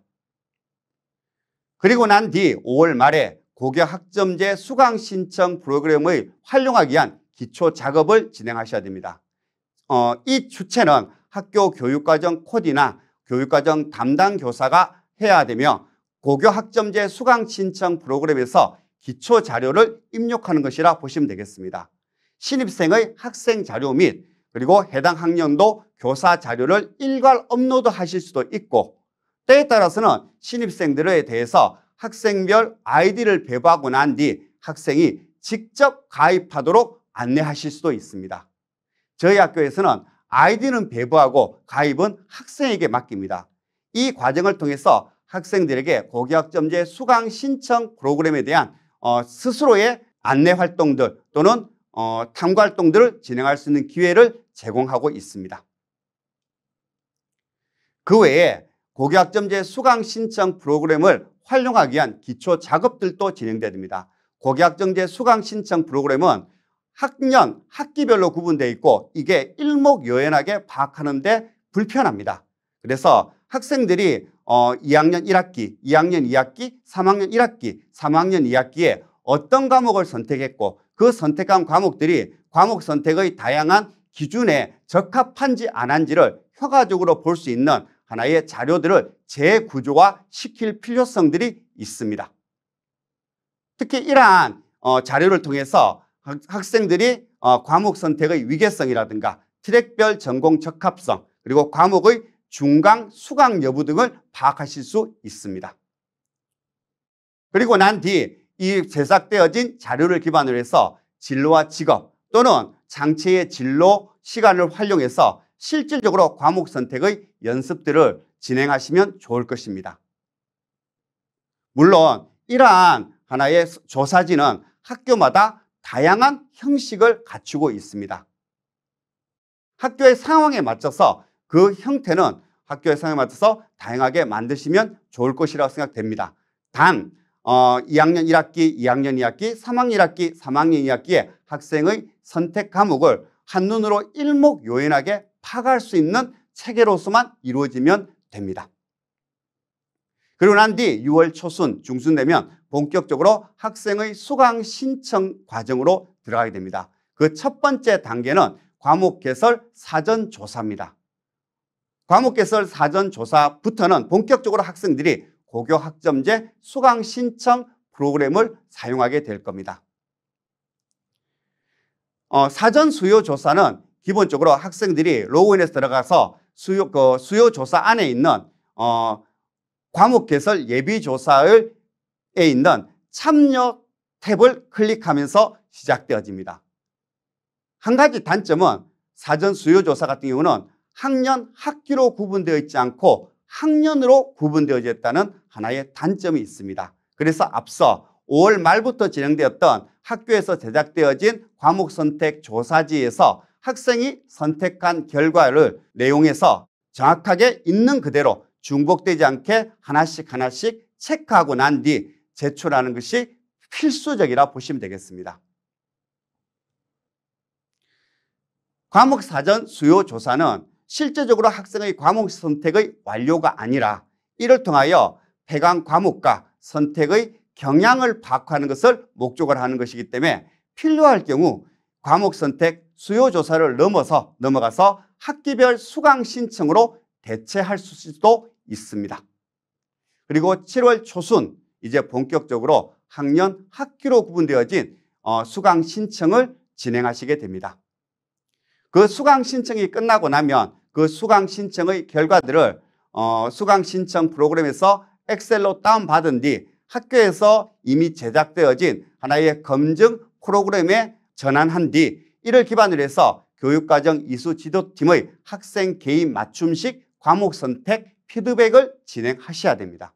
그리고 난 뒤 5월 말에 고교학점제 수강 신청 프로그램을 활용하기 위한 기초 작업을 진행하셔야 됩니다. 이 주체는 학교 교육과정 코디나 교육과정 담당 교사가 해야 되며 고교학점제 수강 신청 프로그램에서 기초 자료를 입력하는 것이라 보시면 되겠습니다. 신입생의 학생 자료 및 그리고 해당 학년도 교사 자료를 일괄 업로드 하실 수도 있고 때에 따라서는 신입생들에 대해서 학생별 아이디를 배부하고 난 뒤 학생이 직접 가입하도록 안내하실 수도 있습니다. 저희 학교에서는 아이디는 배부하고 가입은 학생에게 맡깁니다. 이 과정을 통해서 학생들에게 고교학점제 수강 신청 프로그램에 대한 스스로의 안내 활동들 또는 탐구 활동들을 진행할 수 있는 기회를 제공하고 있습니다. 그 외에 고교학점제 수강 신청 프로그램을 활용하기 위한 기초 작업들도 진행됩니다. 고교학점제 수강 신청 프로그램은 학년, 학기별로 구분되어 있고 이게 일목요연하게 파악하는 데 불편합니다. 그래서 학생들이 2학년 1학기, 2학년 2학기, 3학년 1학기, 3학년 2학기에 어떤 과목을 선택했고 그 선택한 과목들이 과목 선택의 다양한 기준에 적합한지 안 한지를 효과적으로 볼 수 있는 하나의 자료들을 재구조화 시킬 필요성들이 있습니다. 특히 이러한 자료를 통해서 학생들이 과목 선택의 위계성이라든가 트랙별 전공 적합성 그리고 과목의 중강 수강 여부 등을 파악하실 수 있습니다. 그리고 난 뒤 이 제작되어진 자료를 기반으로 해서 진로와 직업 또는 장체의 진로 시간을 활용해서 실질적으로 과목 선택의 연습들을 진행하시면 좋을 것입니다. 물론 이러한 하나의 조사지는 학교마다 다양한 형식을 갖추고 있습니다. 학교의 상황에 맞춰서 그 형태는 학교의 상황에 맞춰서 다양하게 만드시면 좋을 것이라고 생각됩니다. 단 2학년 1학기, 2학년 2학기, 3학년 1학기, 3학년 2학기에 학생의 선택 과목을 한눈으로 일목요연하게 파악할 수 있는 체계로서만 이루어지면 됩니다. 그리고 난 뒤 6월 초순, 중순 되면 본격적으로 학생의 수강 신청 과정으로 들어가게 됩니다. 그 첫 번째 단계는 과목 개설 사전 조사입니다. 과목 개설 사전 조사부터는 본격적으로 학생들이 고교 학점제 수강 신청 프로그램을 사용하게 될 겁니다. 사전 수요 조사는 기본적으로 학생들이 로그인해서 들어가서 수요 조사 안에 있는 과목 개설 예비 조사에 있는 참여 탭을 클릭하면서 시작되어집니다. 한 가지 단점은 사전 수요 조사 같은 경우는 학년, 학기로 구분되어 있지 않고 학년으로 구분되어져 있다는 하나의 단점이 있습니다. 그래서 앞서 5월 말부터 진행되었던 학교에서 제작되어진 과목 선택 조사지에서 학생이 선택한 결과를 내용에서 정확하게 있는 그대로 중복되지 않게 하나씩 체크하고 난 뒤 제출하는 것이 필수적이라 보시면 되겠습니다. 과목 사전 수요 조사는 실제적으로 학생의 과목 선택의 완료가 아니라 이를 통하여 폐강 과목과 선택의 경향을 파악하는 것을 목적으로 하는 것이기 때문에 필요할 경우 과목 선택 수요 조사를 넘어가서 학기별 수강 신청으로 대체할 수도 있습니다. 그리고 7월 초순 이제 본격적으로 학년 학기로 구분되어진 수강 신청을 진행하시게 됩니다. 그 수강 신청이 끝나고 나면 그 수강 신청의 결과들을 수강 신청 프로그램에서 엑셀로 다운받은 뒤 학교에서 이미 제작되어진 하나의 검증 프로그램에 전환한 뒤 이를 기반으로 해서 교육과정 이수 지도팀의 학생 개인 맞춤식 과목 선택 피드백을 진행하셔야 됩니다.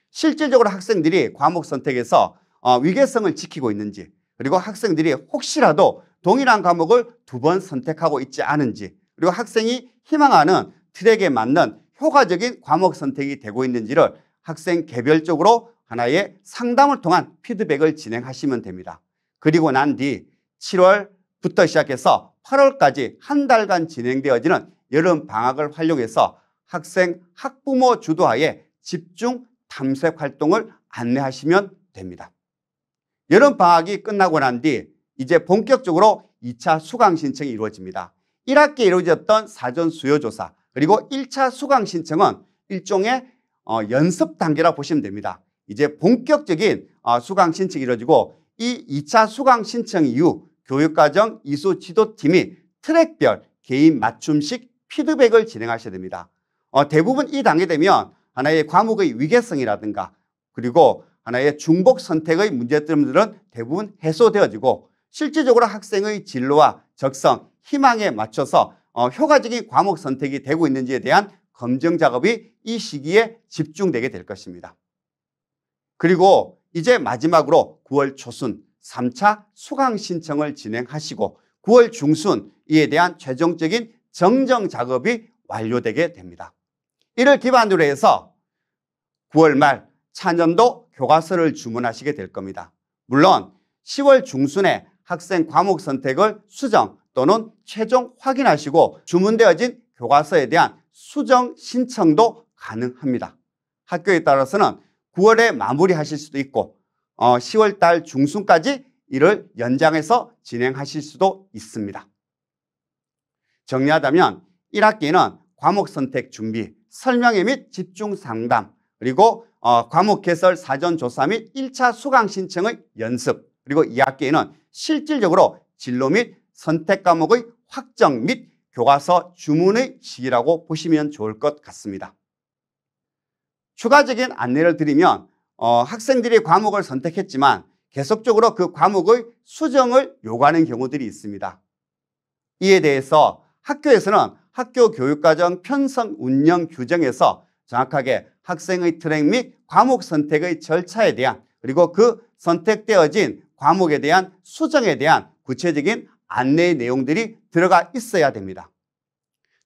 실질적으로 학생들이 과목 선택에서 위계성을 지키고 있는지, 그리고 학생들이 혹시라도 동일한 과목을 2번 선택하고 있지 않은지, 그리고 학생이 희망하는 트랙에 맞는 효과적인 과목 선택이 되고 있는지를 학생 개별적으로 하나의 상담을 통한 피드백을 진행하시면 됩니다. 그리고 난 뒤 7월부터 시작해서 8월까지 한 달간 진행되어지는 여름 방학을 활용해서 학생 학부모 주도하에 집중 탐색 활동을 안내하시면 됩니다. 여름 방학이 끝나고 난 뒤 이제 본격적으로 2차 수강 신청이 이루어집니다. 1학기에 이루어졌던 사전 수요조사 그리고 1차 수강 신청은 일종의 연습 단계라 보시면 됩니다. 이제 본격적인 수강 신청이 이루어지고 이 2차 수강 신청 이후 교육과정 이수 지도팀이 트랙별 개인 맞춤식 피드백을 진행하셔야 됩니다. 대부분 이 단계 되면 하나의 과목의 위계성이라든가 그리고 하나의 중복 선택의 문제점들은 대부분 해소되어지고 실질적으로 학생의 진로와 적성, 희망에 맞춰서 효과적인 과목 선택이 되고 있는지에 대한 검증 작업이 이 시기에 집중되게 될 것입니다. 그리고 이제 마지막으로 9월 초순 3차 수강 신청을 진행하시고 9월 중순 이에 대한 최종적인 정정 작업이 완료되게 됩니다. 이를 기반으로 해서 9월 말 차년도 교과서를 주문하시게 될 겁니다. 물론 10월 중순에 학생 과목 선택을 수정 또는 최종 확인하시고 주문되어진 교과서에 대한 수정 신청도 가능합니다. 학교에 따라서는 9월에 마무리하실 수도 있고 10월 달 중순까지 이를 연장해서 진행하실 수도 있습니다. 정리하자면 1학기는 과목 선택 준비, 설명회 및 집중 상담, 그리고 과목 개설 사전 조사 및 1차 수강 신청의 연습, 그리고 2학기에는 실질적으로 진로 및 선택 과목의 확정 및 교과서 주문의 시기라고 보시면 좋을 것 같습니다. 추가적인 안내를 드리면 학생들이 과목을 선택했지만 계속적으로 그 과목의 수정을 요구하는 경우들이 있습니다. 이에 대해서 학교에서는 학교 교육과정 편성 운영 규정에서 정확하게 학생의 트랙 및 과목 선택의 절차에 대한 그리고 그 선택되어진 과목에 대한 수정에 대한 구체적인 안내의 내용들이 들어가 있어야 됩니다.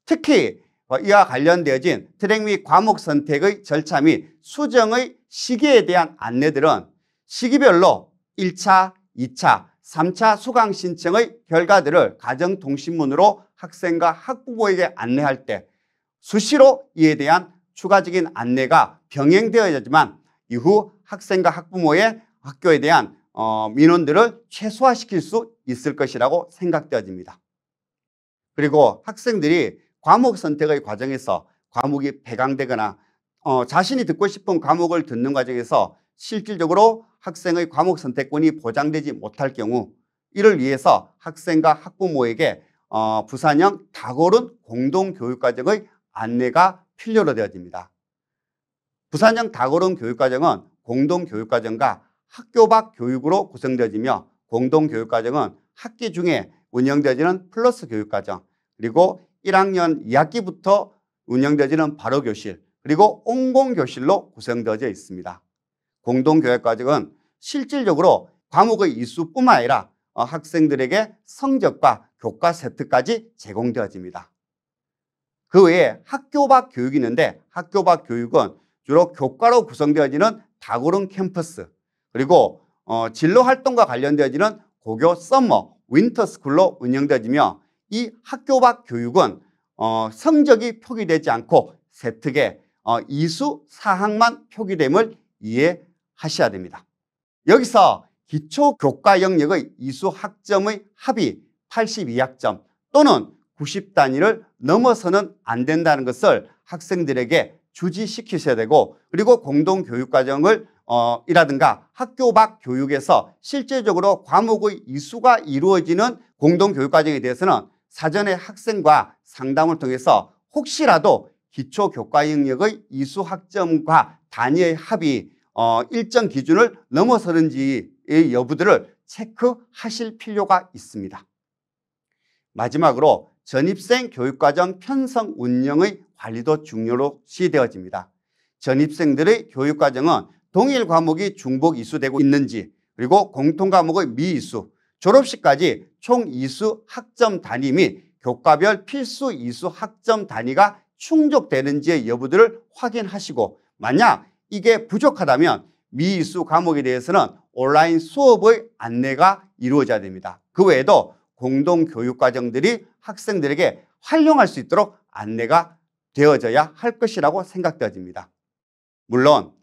특히 이와 관련되어진 트랙 및 과목 선택의 절차 및 수정의 시기에 대한 안내들은 시기별로 1차, 2차, 3차 수강 신청의 결과들을 가정통신문으로 학생과 학부모에게 안내할 때 수시로 이에 대한 추가적인 안내가 병행되어야지만 이후 학생과 학부모의 학교에 대한 민원들을 최소화시킬 수 있을 것이라고 생각되어집니다. 그리고 학생들이 과목 선택의 과정에서 과목이 폐강되거나 자신이 듣고 싶은 과목을 듣는 과정에서 실질적으로 학생의 과목 선택권이 보장되지 못할 경우 이를 위해서 학생과 학부모에게 부산형 다고른 공동교육과정의 안내가 필요로 되어집니다. 부산형 다고른 교육과정은 공동교육과정과 학교 밖 교육으로 구성되어지며 공동교육과정은 학기 중에 운영되어지는 플러스 교육과정 그리고 1학년 2학기부터 운영되어지는 바로교실 그리고 온공교실로 구성되어져 있습니다. 공동교육과정은 실질적으로 과목의 이수뿐만 아니라 학생들에게 성적과 교과 세트까지 제공되어집니다. 그 외에 학교 밖 교육이 있는데 학교 밖 교육은 주로 교과로 구성되어지는 다고른 캠퍼스 그리고 진로 활동과 관련되어지는 고교 서머, 윈터 스쿨로 운영되어지며 이 학교 밖 교육은 성적이 표기되지 않고 세특에 이수 사항만 표기됨을 이해하셔야 됩니다. 여기서 기초교과 영역의 이수 학점의 합이 82학점 또는 90단위를 넘어서는 안 된다는 것을 학생들에게 주지시키셔야 되고, 그리고 공동교육과정을 이라든가 학교 밖 교육에서 실제적으로 과목의 이수가 이루어지는 공동교육과정에 대해서는 사전에 학생과 상담을 통해서 혹시라도 기초교과 영역의 이수 학점과 단위의 합이 일정 기준을 넘어서는지의 여부들을 체크하실 필요가 있습니다. 마지막으로 전입생 교육과정 편성 운영의 관리도 중요시 되어집니다. 전입생들의 교육과정은 동일 과목이 중복 이수되고 있는지, 그리고 공통과목의 미이수, 졸업식까지 총 이수 학점 단위 및 교과별 필수 이수 학점 단위가 충족되는지의 여부들을 확인하시고, 만약 이게 부족하다면 미이수 과목에 대해서는 온라인 수업의 안내가 이루어져야 됩니다. 그 외에도 공동교육과정들이 학생들에게 활용할 수 있도록 안내가 되어져야 할 것이라고 생각되어집니다. 물론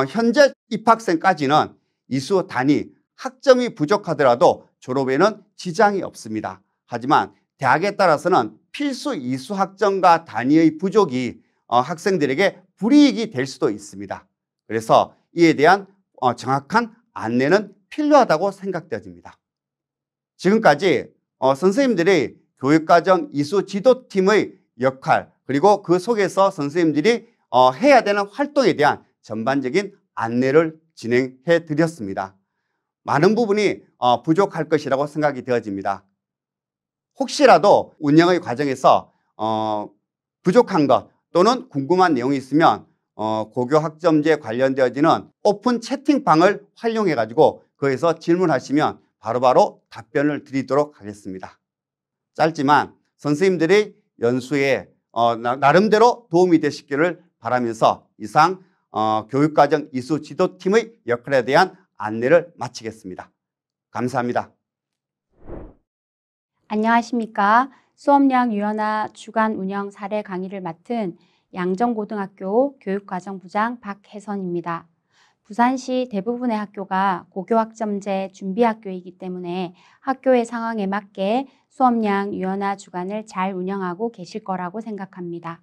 현재 입학생까지는 이수 단위, 학점이 부족하더라도 졸업에는 지장이 없습니다. 하지만 대학에 따라서는 필수 이수 학점과 단위의 부족이 학생들에게 불이익이 될 수도 있습니다. 그래서 이에 대한 정확한 안내는 필요하다고 생각되어집니다. 지금까지 선생님들이 교육과정 이수 지도팀의 역할, 그리고 그 속에서 선생님들이 해야 되는 활동에 대한 전반적인 안내를 진행해 드렸습니다. 많은 부분이 부족할 것이라고 생각이 되어집니다. 혹시라도 운영의 과정에서 부족한 것 또는 궁금한 내용이 있으면 고교학점제 관련되어지는 오픈 채팅방을 활용해 가지고 거기서 질문하시면 바로바로 답변을 드리도록 하겠습니다. 짧지만 선생님들의 연수에 나름대로 도움이 되시기를 바라면서 이상 교육과정 이수 지도팀의 역할에 대한 안내를 마치겠습니다. 감사합니다. 안녕하십니까. 수업량 유연화 주간 운영 사례 강의를 맡은 양정고등학교 교육과정부장 박혜선입니다. 부산시 대부분의 학교가 고교학점제 준비학교이기 때문에 학교의 상황에 맞게 수업량 유연화 주간을 잘 운영하고 계실 거라고 생각합니다.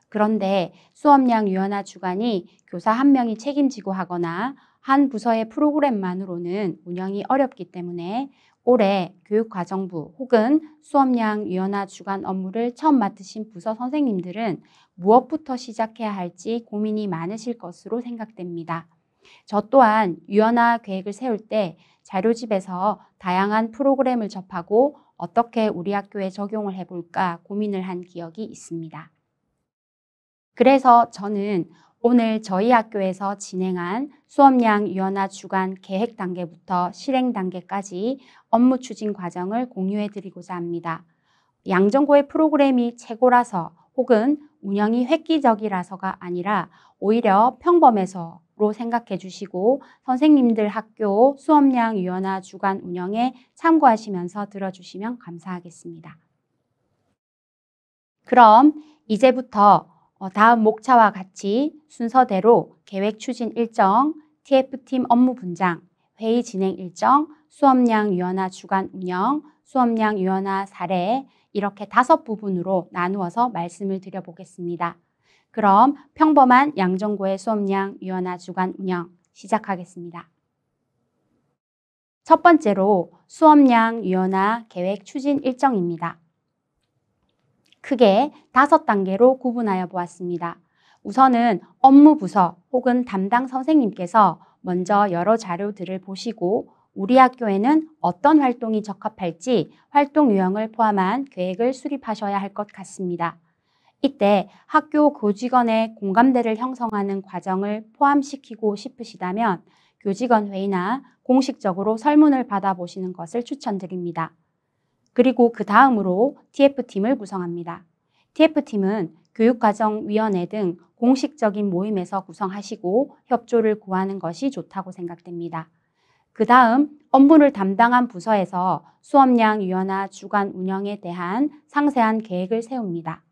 그런데 수업량 유연화 주간이 교사 한 명이 책임지고 하거나 한 부서의 프로그램만으로는 운영이 어렵기 때문에 올해 교육과정부 혹은 수업량 유연화 주간 업무를 처음 맡으신 부서 선생님들은 무엇부터 시작해야 할지 고민이 많으실 것으로 생각됩니다. 저 또한 유연화 계획을 세울 때 자료집에서 다양한 프로그램을 접하고 어떻게 우리 학교에 적용을 해볼까 고민을 한 기억이 있습니다. 그래서 저는 오늘 저희 학교에서 진행한 수업량 유연화 주간 계획 단계부터 실행 단계까지 업무 추진 과정을 공유해 드리고자 합니다. 양정고의 프로그램이 최고라서 혹은 운영이 획기적이라서가 아니라 오히려 평범해서로 생각해 주시고 선생님들 학교 수업량 유연화 주간 운영에 참고하시면서 들어주시면 감사하겠습니다. 그럼 이제부터 다음 목차와 같이 순서대로 계획 추진 일정, TF팀 업무 분장, 회의 진행 일정, 수업량 유연화 주간 운영, 수업량 유연화 사례 이렇게 5부분으로 나누어서 말씀을 드려보겠습니다. 그럼 평범한 양정고의 수업량 유연화 주간 운영 시작하겠습니다. 첫 번째로 수업량 유연화 계획 추진 일정입니다. 크게 5단계로 구분하여 보았습니다. 우선은 업무 부서 혹은 담당 선생님께서 먼저 여러 자료들을 보시고 우리 학교에는 어떤 활동이 적합할지 활동 유형을 포함한 계획을 수립하셔야 할 것 같습니다. 이때 학교 교직원의 공감대를 형성하는 과정을 포함시키고 싶으시다면 교직원 회의나 공식적으로 설문을 받아보시는 것을 추천드립니다. 그리고 그 다음으로 TF팀을 구성합니다. TF팀은 교육과정위원회 등 공식적인 모임에서 구성하시고 협조를 구하는 것이 좋다고 생각됩니다. 그 다음 업무를 담당한 부서에서 수업량 유연화 주간 운영에 대한 상세한 계획을 세웁니다.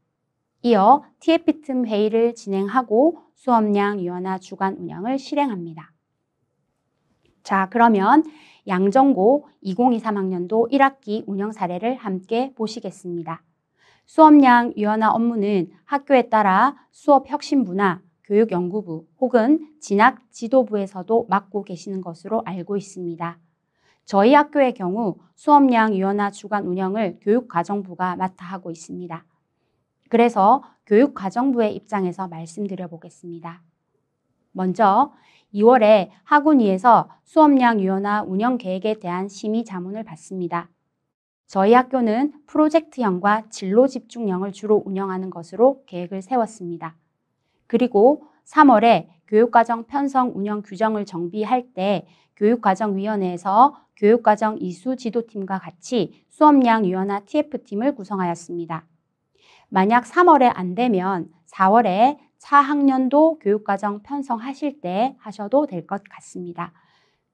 이어 TF팀 회의를 진행하고 수업량 유연화 주간 운영을 실행합니다. 자, 그러면 양정고 2023학년도 1학기 운영 사례를 함께 보시겠습니다. 수업량 유연화 업무는 학교에 따라 수업혁신부나 교육연구부 혹은 진학 지도부에서도 맡고 계시는 것으로 알고 있습니다. 저희 학교의 경우 수업량 유연화 주간 운영을 교육과정부가 맡아 하고 있습니다. 그래서 교육과정부의 입장에서 말씀드려 보겠습니다. 먼저 2월에 학운위에서 수업량 유연화 운영 계획에 대한 심의 자문을 받습니다. 저희 학교는 프로젝트형과 진로 집중형을 주로 운영하는 것으로 계획을 세웠습니다. 그리고 3월에 교육과정 편성 운영 규정을 정비할 때 교육과정위원회에서 교육과정 이수 지도팀과 같이 수업량 유연화 TF팀을 구성하였습니다. 만약 3월에 안 되면 4월에 차학년도 교육과정 편성하실 때 하셔도 될 것 같습니다.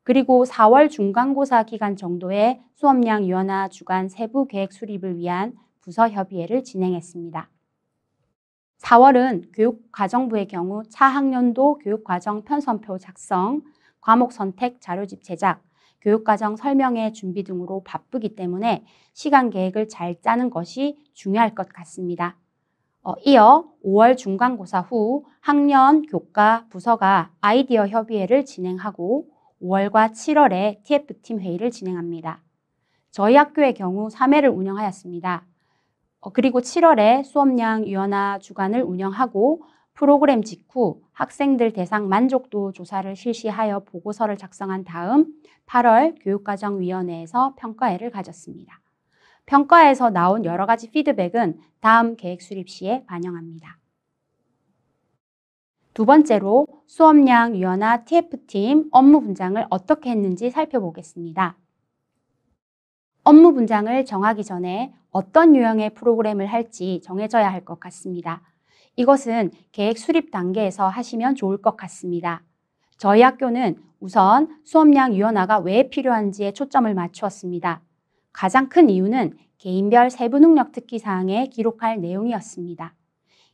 그리고 4월 중간고사 기간 정도에 수업량 유연화 주간 세부 계획 수립을 위한 부서 협의회를 진행했습니다. 4월은 교육과정부의 경우 차학년도 교육과정 편성표 작성, 과목 선택 자료집 제작, 교육과정 설명회 준비 등으로 바쁘기 때문에 시간 계획을 잘 짜는 것이 중요할 것 같습니다. 이어 5월 중간고사 후 학년, 교과, 부서가 아이디어 협의회를 진행하고 5월과 7월에 TF팀 회의를 진행합니다. 저희 학교의 경우 3회를 운영하였습니다. 그리고 7월에 수업량 유연화 주간을 운영하고 프로그램 직후 학생들 대상 만족도 조사를 실시하여 보고서를 작성한 다음 8월 교육과정위원회에서 평가회를 가졌습니다. 평가에서 나온 여러 가지 피드백은 다음 계획 수립 시에 반영합니다. 두 번째로 수업량 유연화 TF팀 업무 분장을 어떻게 했는지 살펴보겠습니다. 업무 분장을 정하기 전에 어떤 유형의 프로그램을 할지 정해져야 할 것 같습니다. 이것은 계획 수립 단계에서 하시면 좋을 것 같습니다. 저희 학교는 우선 수업량 유연화가 왜 필요한지에 초점을 맞추었습니다. 가장 큰 이유는 개인별 세부 능력 특기 사항에 기록할 내용이었습니다.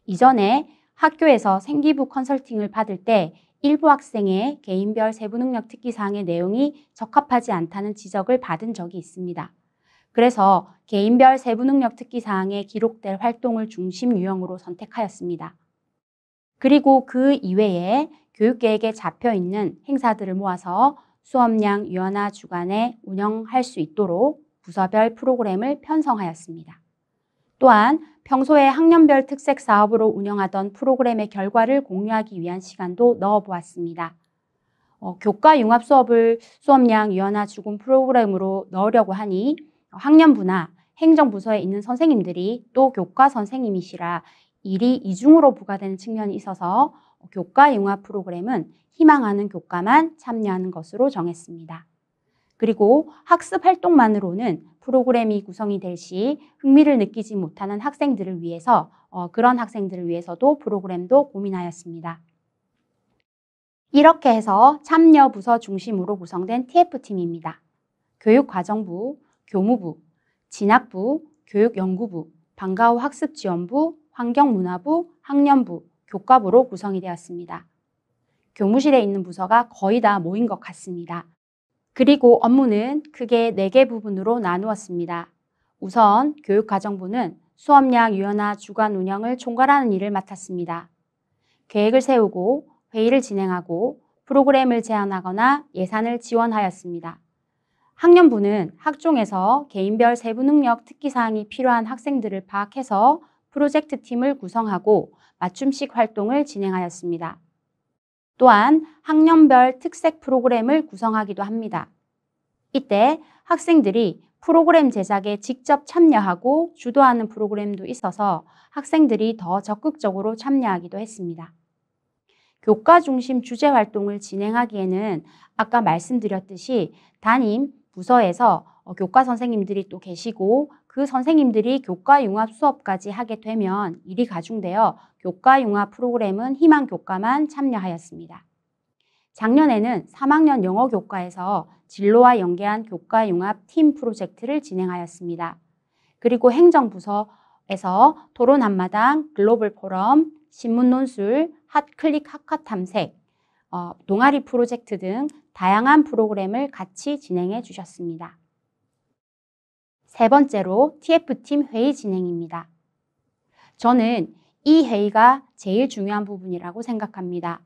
이전에 학교에서 생기부 컨설팅을 받을 때 일부 학생의 개인별 세부 능력 특기 사항의 내용이 적합하지 않다는 지적을 받은 적이 있습니다. 그래서 개인별 세부 능력 특기 사항에 기록될 활동을 중심 유형으로 선택하였습니다. 그리고 그 이외에 교육계획에 잡혀 있는 행사들을 모아서 수업량 유연화 주간에 운영할 수 있도록 부서별 프로그램을 편성하였습니다. 또한 평소에 학년별 특색 사업으로 운영하던 프로그램의 결과를 공유하기 위한 시간도 넣어보았습니다. 교과 융합 수업을 수업량 유연화 주간 프로그램으로 넣으려고 하니 학년부나 행정부서에 있는 선생님들이 또 교과 선생님이시라 일이 이중으로 부과되는 측면이 있어서 교과 융합 프로그램은 희망하는 교과만 참여하는 것으로 정했습니다. 그리고 학습 활동만으로는 프로그램이 구성이 될 시 흥미를 느끼지 못하는 학생들을 위해서 그런 학생들을 위해서도 프로그램도 고민하였습니다. 이렇게 해서 참여 부서 중심으로 구성된 TF팀입니다. 교육과정부, 교무부, 진학부, 교육연구부, 방과후 학습지원부, 환경문화부, 학년부, 교과부로 구성이 되었습니다. 교무실에 있는 부서가 거의 다 모인 것 같습니다. 그리고 업무는 크게 4개 부분으로 나누었습니다. 우선 교육과정부는 수업량 유연화 주간 운영을 총괄하는 일을 맡았습니다. 계획을 세우고 회의를 진행하고 프로그램을 제안하거나 예산을 지원하였습니다. 학년부는 학종에서 개인별 세부 능력 특기 사항이 필요한 학생들을 파악해서 프로젝트 팀을 구성하고 맞춤식 활동을 진행하였습니다. 또한 학년별 특색 프로그램을 구성하기도 합니다. 이때 학생들이 프로그램 제작에 직접 참여하고 주도하는 프로그램도 있어서 학생들이 더 적극적으로 참여하기도 했습니다. 교과 중심 주제 활동을 진행하기에는 아까 말씀드렸듯이 담임 부서에서 교과 선생님들이 또 계시고 그 선생님들이 교과융합 수업까지 하게 되면 일이 가중되어 교과융합 프로그램은 희망교과만 참여하였습니다. 작년에는 3학년 영어교과에서 진로와 연계한 교과융합 팀 프로젝트를 진행하였습니다. 그리고 행정부서에서 토론 한마당, 글로벌 포럼, 신문 논술, 핫클릭 하카 탐색, 동아리 프로젝트 등 다양한 프로그램을 같이 진행해 주셨습니다. 세 번째로 TF팀 회의 진행입니다. 저는 이 회의가 제일 중요한 부분이라고 생각합니다.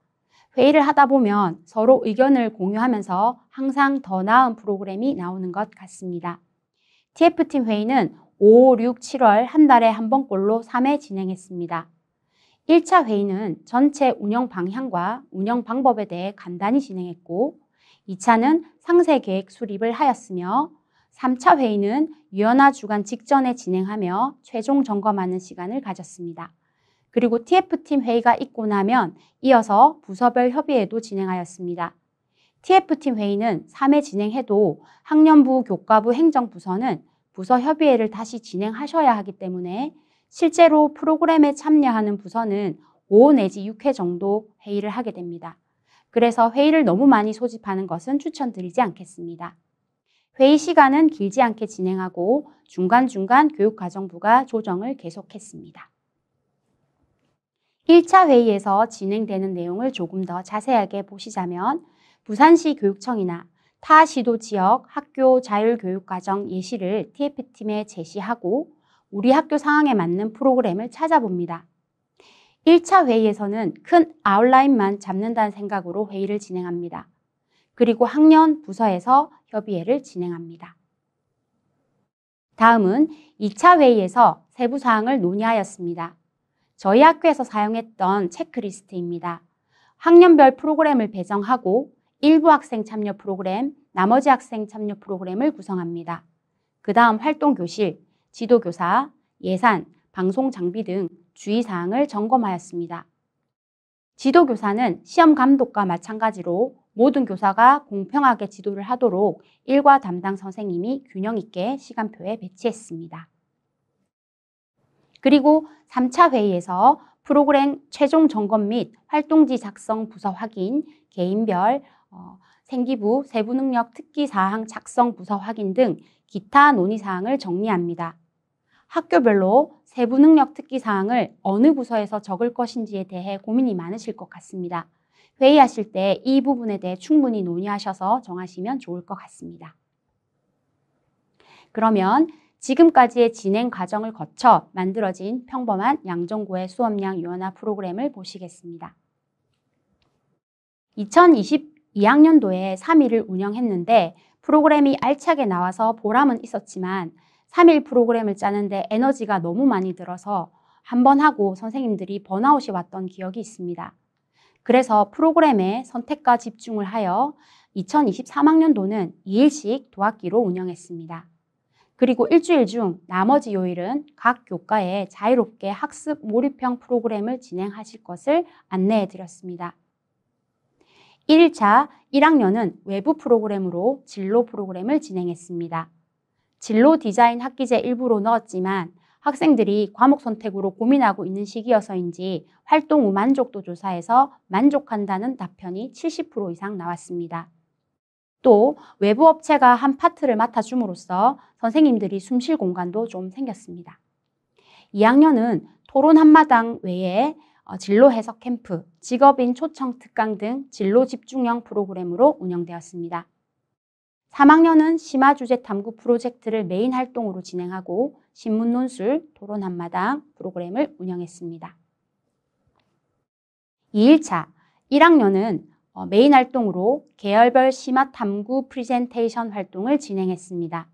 회의를 하다 보면 서로 의견을 공유하면서 항상 더 나은 프로그램이 나오는 것 같습니다. TF팀 회의는 5, 6, 7월 한 달에 한 번꼴로 3회 진행했습니다. 1차 회의는 전체 운영 방향과 운영 방법에 대해 간단히 진행했고 2차는 상세 계획 수립을 하였으며 3차 회의는 유연화 주간 직전에 진행하며 최종 점검하는 시간을 가졌습니다. 그리고 TF팀 회의가 있고 나면 이어서 부서별 협의회도 진행하였습니다. TF팀 회의는 3회 진행해도 학년부, 교과부, 행정부서는 부서 협의회를 다시 진행하셔야 하기 때문에 실제로 프로그램에 참여하는 부서는 5 내지 6회 정도 회의를 하게 됩니다. 그래서 회의를 너무 많이 소집하는 것은 추천드리지 않겠습니다. 회의 시간은 길지 않게 진행하고 중간중간 교육과정부가 조정을 계속했습니다. 1차 회의에서 진행되는 내용을 조금 더 자세하게 보시자면 부산시 교육청이나 타 시도 지역 학교 자율교육과정 예시를 TF팀에 제시하고 우리 학교 상황에 맞는 프로그램을 찾아봅니다. 1차 회의에서는 큰 아웃라인만 잡는다는 생각으로 회의를 진행합니다. 그리고 학년 부서에서 협의회를 진행합니다. 다음은 2차 회의에서 세부 사항을 논의하였습니다. 저희 학교에서 사용했던 체크리스트입니다. 학년별 프로그램을 배정하고 일부 학생 참여 프로그램, 나머지 학생 참여 프로그램을 구성합니다. 그 다음 활동교실, 지도교사, 예산, 방송 장비 등 주의사항을 점검하였습니다. 지도교사는 시험 감독과 마찬가지로 모든 교사가 공평하게 지도를 하도록 일과 담당 선생님이 균형 있게 시간표에 배치했습니다. 그리고 3차 회의에서 프로그램 최종 점검 및 활동지 작성 부서 확인, 개인별, 생기부, 세부 능력 특기 사항 작성 부서 확인 등 기타 논의 사항을 정리합니다. 학교별로 세부 능력 특기 사항을 어느 부서에서 적을 것인지에 대해 고민이 많으실 것 같습니다. 회의하실 때 이 부분에 대해 충분히 논의하셔서 정하시면 좋을 것 같습니다. 그러면 지금까지의 진행 과정을 거쳐 만들어진 평범한 양정고의 수업량 유연화 프로그램을 보시겠습니다. 2022학년도에 3일을 운영했는데 프로그램이 알차게 나와서 보람은 있었지만 3일 프로그램을 짜는데 에너지가 너무 많이 들어서 한 번 하고 선생님들이 번아웃이 왔던 기억이 있습니다. 그래서 프로그램의 선택과 집중을 하여 2023학년도는 2일씩 도학기로 운영했습니다. 그리고 일주일 중 나머지 요일은 각 교과에 자유롭게 학습 몰입형 프로그램을 진행하실 것을 안내해 드렸습니다. 1일차 1학년은 외부 프로그램으로 진로 프로그램을 진행했습니다. 진로 디자인 학기제 일부로 넣었지만 학생들이 과목 선택으로 고민하고 있는 시기여서인지 활동 후 만족도 조사에서 만족한다는 답변이 70% 이상 나왔습니다. 또 외부 업체가 한 파트를 맡아줌으로써 선생님들이 숨 쉴 공간도 좀 생겼습니다. 2학년은 토론 한마당 외에 진로 해석 캠프, 직업인 초청 특강 등 진로 집중형 프로그램으로 운영되었습니다. 3학년은 심화 주제 탐구 프로젝트를 메인 활동으로 진행하고 신문 논술, 토론 한마당 프로그램을 운영했습니다. 2일차 1학년은 메인 활동으로 계열별 심화 탐구 프리젠테이션 활동을 진행했습니다.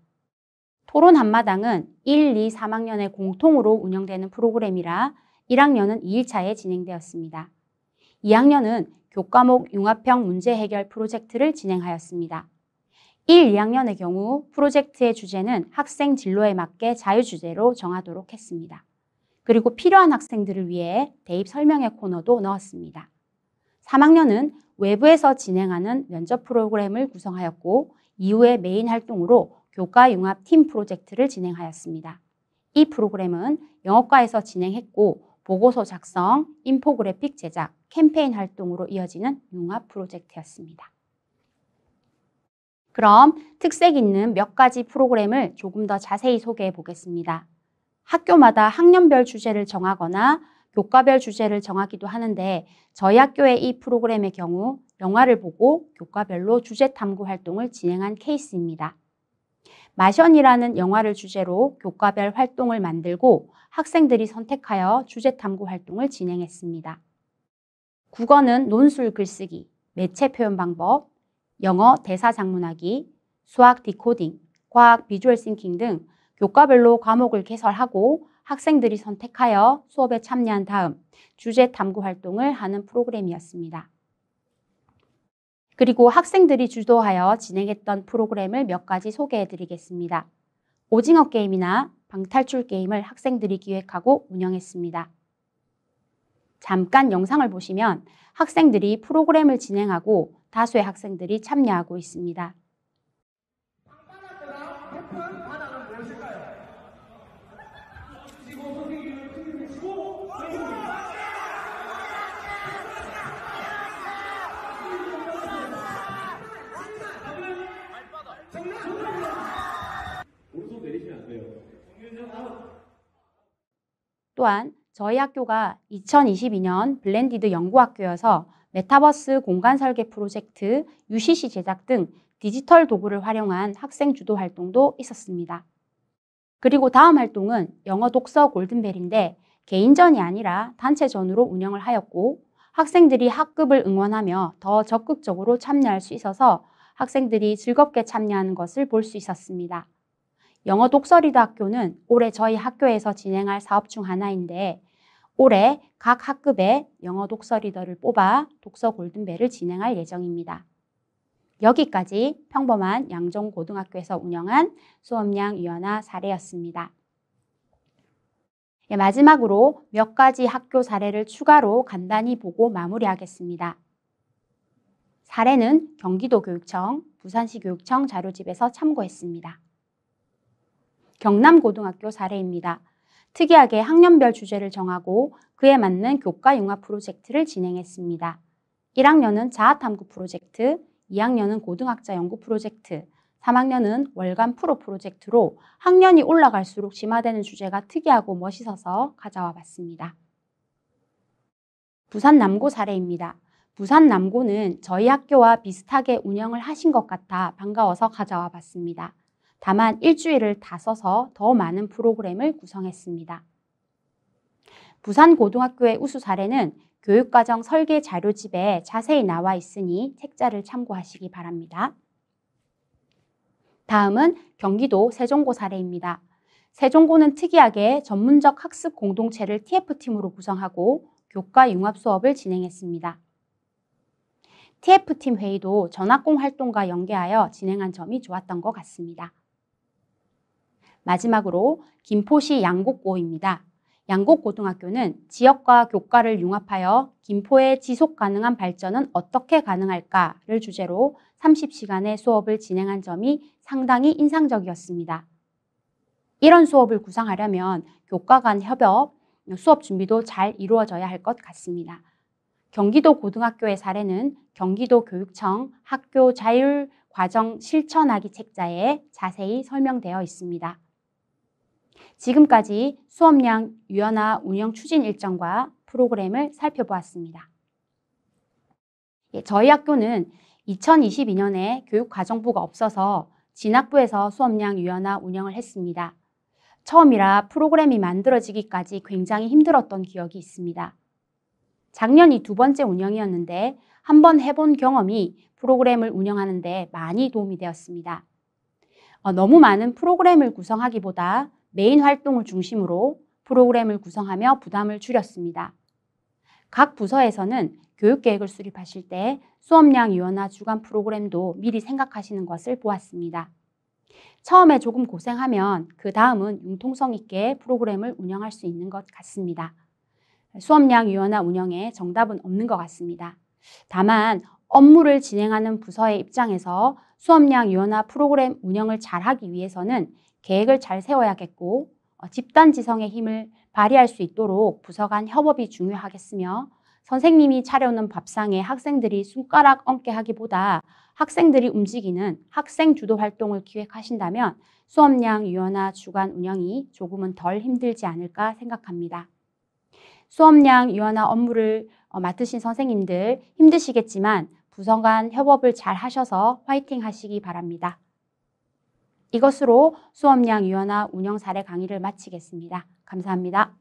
토론 한마당은 1, 2, 3학년의 공통으로 운영되는 프로그램이라 1학년은 2일차에 진행되었습니다. 2학년은 교과목 융합형 문제 해결 프로젝트를 진행하였습니다. 1, 2학년의 경우 프로젝트의 주제는 학생 진로에 맞게 자유주제로 정하도록 했습니다. 그리고 필요한 학생들을 위해 대입 설명회 코너도 넣었습니다. 3학년은 외부에서 진행하는 면접 프로그램을 구성하였고 이후에 메인 활동으로 교과융합 팀 프로젝트를 진행하였습니다. 이 프로그램은 영어과에서 진행했고 보고서 작성, 인포그래픽 제작, 캠페인 활동으로 이어지는 융합 프로젝트였습니다. 그럼 특색 있는 몇 가지 프로그램을 조금 더 자세히 소개해 보겠습니다. 학교마다 학년별 주제를 정하거나 교과별 주제를 정하기도 하는데 저희 학교의 이 프로그램의 경우 영화를 보고 교과별로 주제 탐구 활동을 진행한 케이스입니다. 마션이라는 영화를 주제로 교과별 활동을 만들고 학생들이 선택하여 주제 탐구 활동을 진행했습니다. 국어는 논술 글쓰기, 매체 표현 방법, 영어 대사 작문하기, 수학 디코딩, 과학 비주얼 싱킹 등 교과별로 과목을 개설하고 학생들이 선택하여 수업에 참여한 다음 주제 탐구 활동을 하는 프로그램이었습니다. 그리고 학생들이 주도하여 진행했던 프로그램을 몇 가지 소개해 드리겠습니다. 오징어 게임이나 방탈출 게임을 학생들이 기획하고 운영했습니다. 잠깐 영상을 보시면 학생들이 프로그램을 진행하고 다수의 학생들이 참여하고 있습니다. 또한 저희 학교가 2022년 블렌디드 연구학교여서 메타버스 공간 설계 프로젝트, UCC 제작 등 디지털 도구를 활용한 학생 주도 활동도 있었습니다. 그리고 다음 활동은 영어 독서 골든벨인데 개인전이 아니라 단체전으로 운영을 하였고 학생들이 학급을 응원하며 더 적극적으로 참여할 수 있어서 학생들이 즐겁게 참여하는 것을 볼 수 있었습니다. 영어 독서 리더 학교는 올해 저희 학교에서 진행할 사업 중 하나인데 올해 각 학급에 영어 독서 리더를 뽑아 독서 골든벨을 진행할 예정입니다. 여기까지 평범한 양정고등학교에서 운영한 수업량 유연화 사례였습니다. 마지막으로 몇 가지 학교 사례를 추가로 간단히 보고 마무리하겠습니다. 사례는 경기도교육청, 부산시 교육청 자료집에서 참고했습니다. 경남고등학교 사례입니다. 특이하게 학년별 주제를 정하고 그에 맞는 교과융합 프로젝트를 진행했습니다. 1학년은 자아탐구 프로젝트, 2학년은 고등학자 연구 프로젝트, 3학년은 월간 프로 프로젝트로 학년이 올라갈수록 심화되는 주제가 특이하고 멋있어서 가져와 봤습니다. 부산 남고 사례입니다. 부산 남고는 저희 학교와 비슷하게 운영을 하신 것 같아 반가워서 가져와 봤습니다. 다만 일주일을 다 써서 더 많은 프로그램을 구성했습니다. 부산고등학교의 우수 사례는 교육과정 설계 자료집에 자세히 나와 있으니 책자를 참고하시기 바랍니다. 다음은 경기도 세종고 사례입니다. 세종고는 특이하게 전문적 학습 공동체를 TF팀으로 구성하고 교과 융합 수업을 진행했습니다. TF팀 회의도 전학공 활동과 연계하여 진행한 점이 좋았던 것 같습니다. 마지막으로 김포시 양곡고입니다. 양곡고등학교는 지역과 교과를 융합하여 김포의 지속 가능한 발전은 어떻게 가능할까를 주제로 30시간의 수업을 진행한 점이 상당히 인상적이었습니다. 이런 수업을 구상하려면 교과 간 협업, 수업 준비도 잘 이루어져야 할 것 같습니다. 경기도 고등학교의 사례는 경기도 교육청 학교 자율 과정 실천하기 책자에 자세히 설명되어 있습니다. 지금까지 수업량 유연화 운영 추진 일정과 프로그램을 살펴보았습니다. 저희 학교는 2022년에 교육과정부가 없어서 진학부에서 수업량 유연화 운영을 했습니다. 처음이라 프로그램이 만들어지기까지 굉장히 힘들었던 기억이 있습니다. 작년이 두 번째 운영이었는데 한번 해본 경험이 프로그램을 운영하는 데 많이 도움이 되었습니다. 너무 많은 프로그램을 구성하기보다 메인 활동을 중심으로 프로그램을 구성하며 부담을 줄였습니다. 각 부서에서는 교육계획을 수립하실 때 수업량 유연화 주간 프로그램도 미리 생각하시는 것을 보았습니다. 처음에 조금 고생하면 그 다음은 융통성 있게 프로그램을 운영할 수 있는 것 같습니다. 수업량 유연화 운영에 정답은 없는 것 같습니다. 다만 업무를 진행하는 부서의 입장에서 수업량 유연화 프로그램 운영을 잘하기 위해서는 계획을 잘 세워야겠고 집단 지성의 힘을 발휘할 수 있도록 부서 간 협업이 중요하겠으며 선생님이 차려놓은 밥상에 학생들이 손가락 얹게 하기보다 학생들이 움직이는 학생 주도 활동을 기획하신다면 수업량 유연화 주간 운영이 조금은 덜 힘들지 않을까 생각합니다. 수업량 유연화 업무를 맡으신 선생님들 힘드시겠지만 부서 간 협업을 잘 하셔서 화이팅 하시기 바랍니다. 이것으로 수업량 유연화 운영 사례 강의를 마치겠습니다. 감사합니다.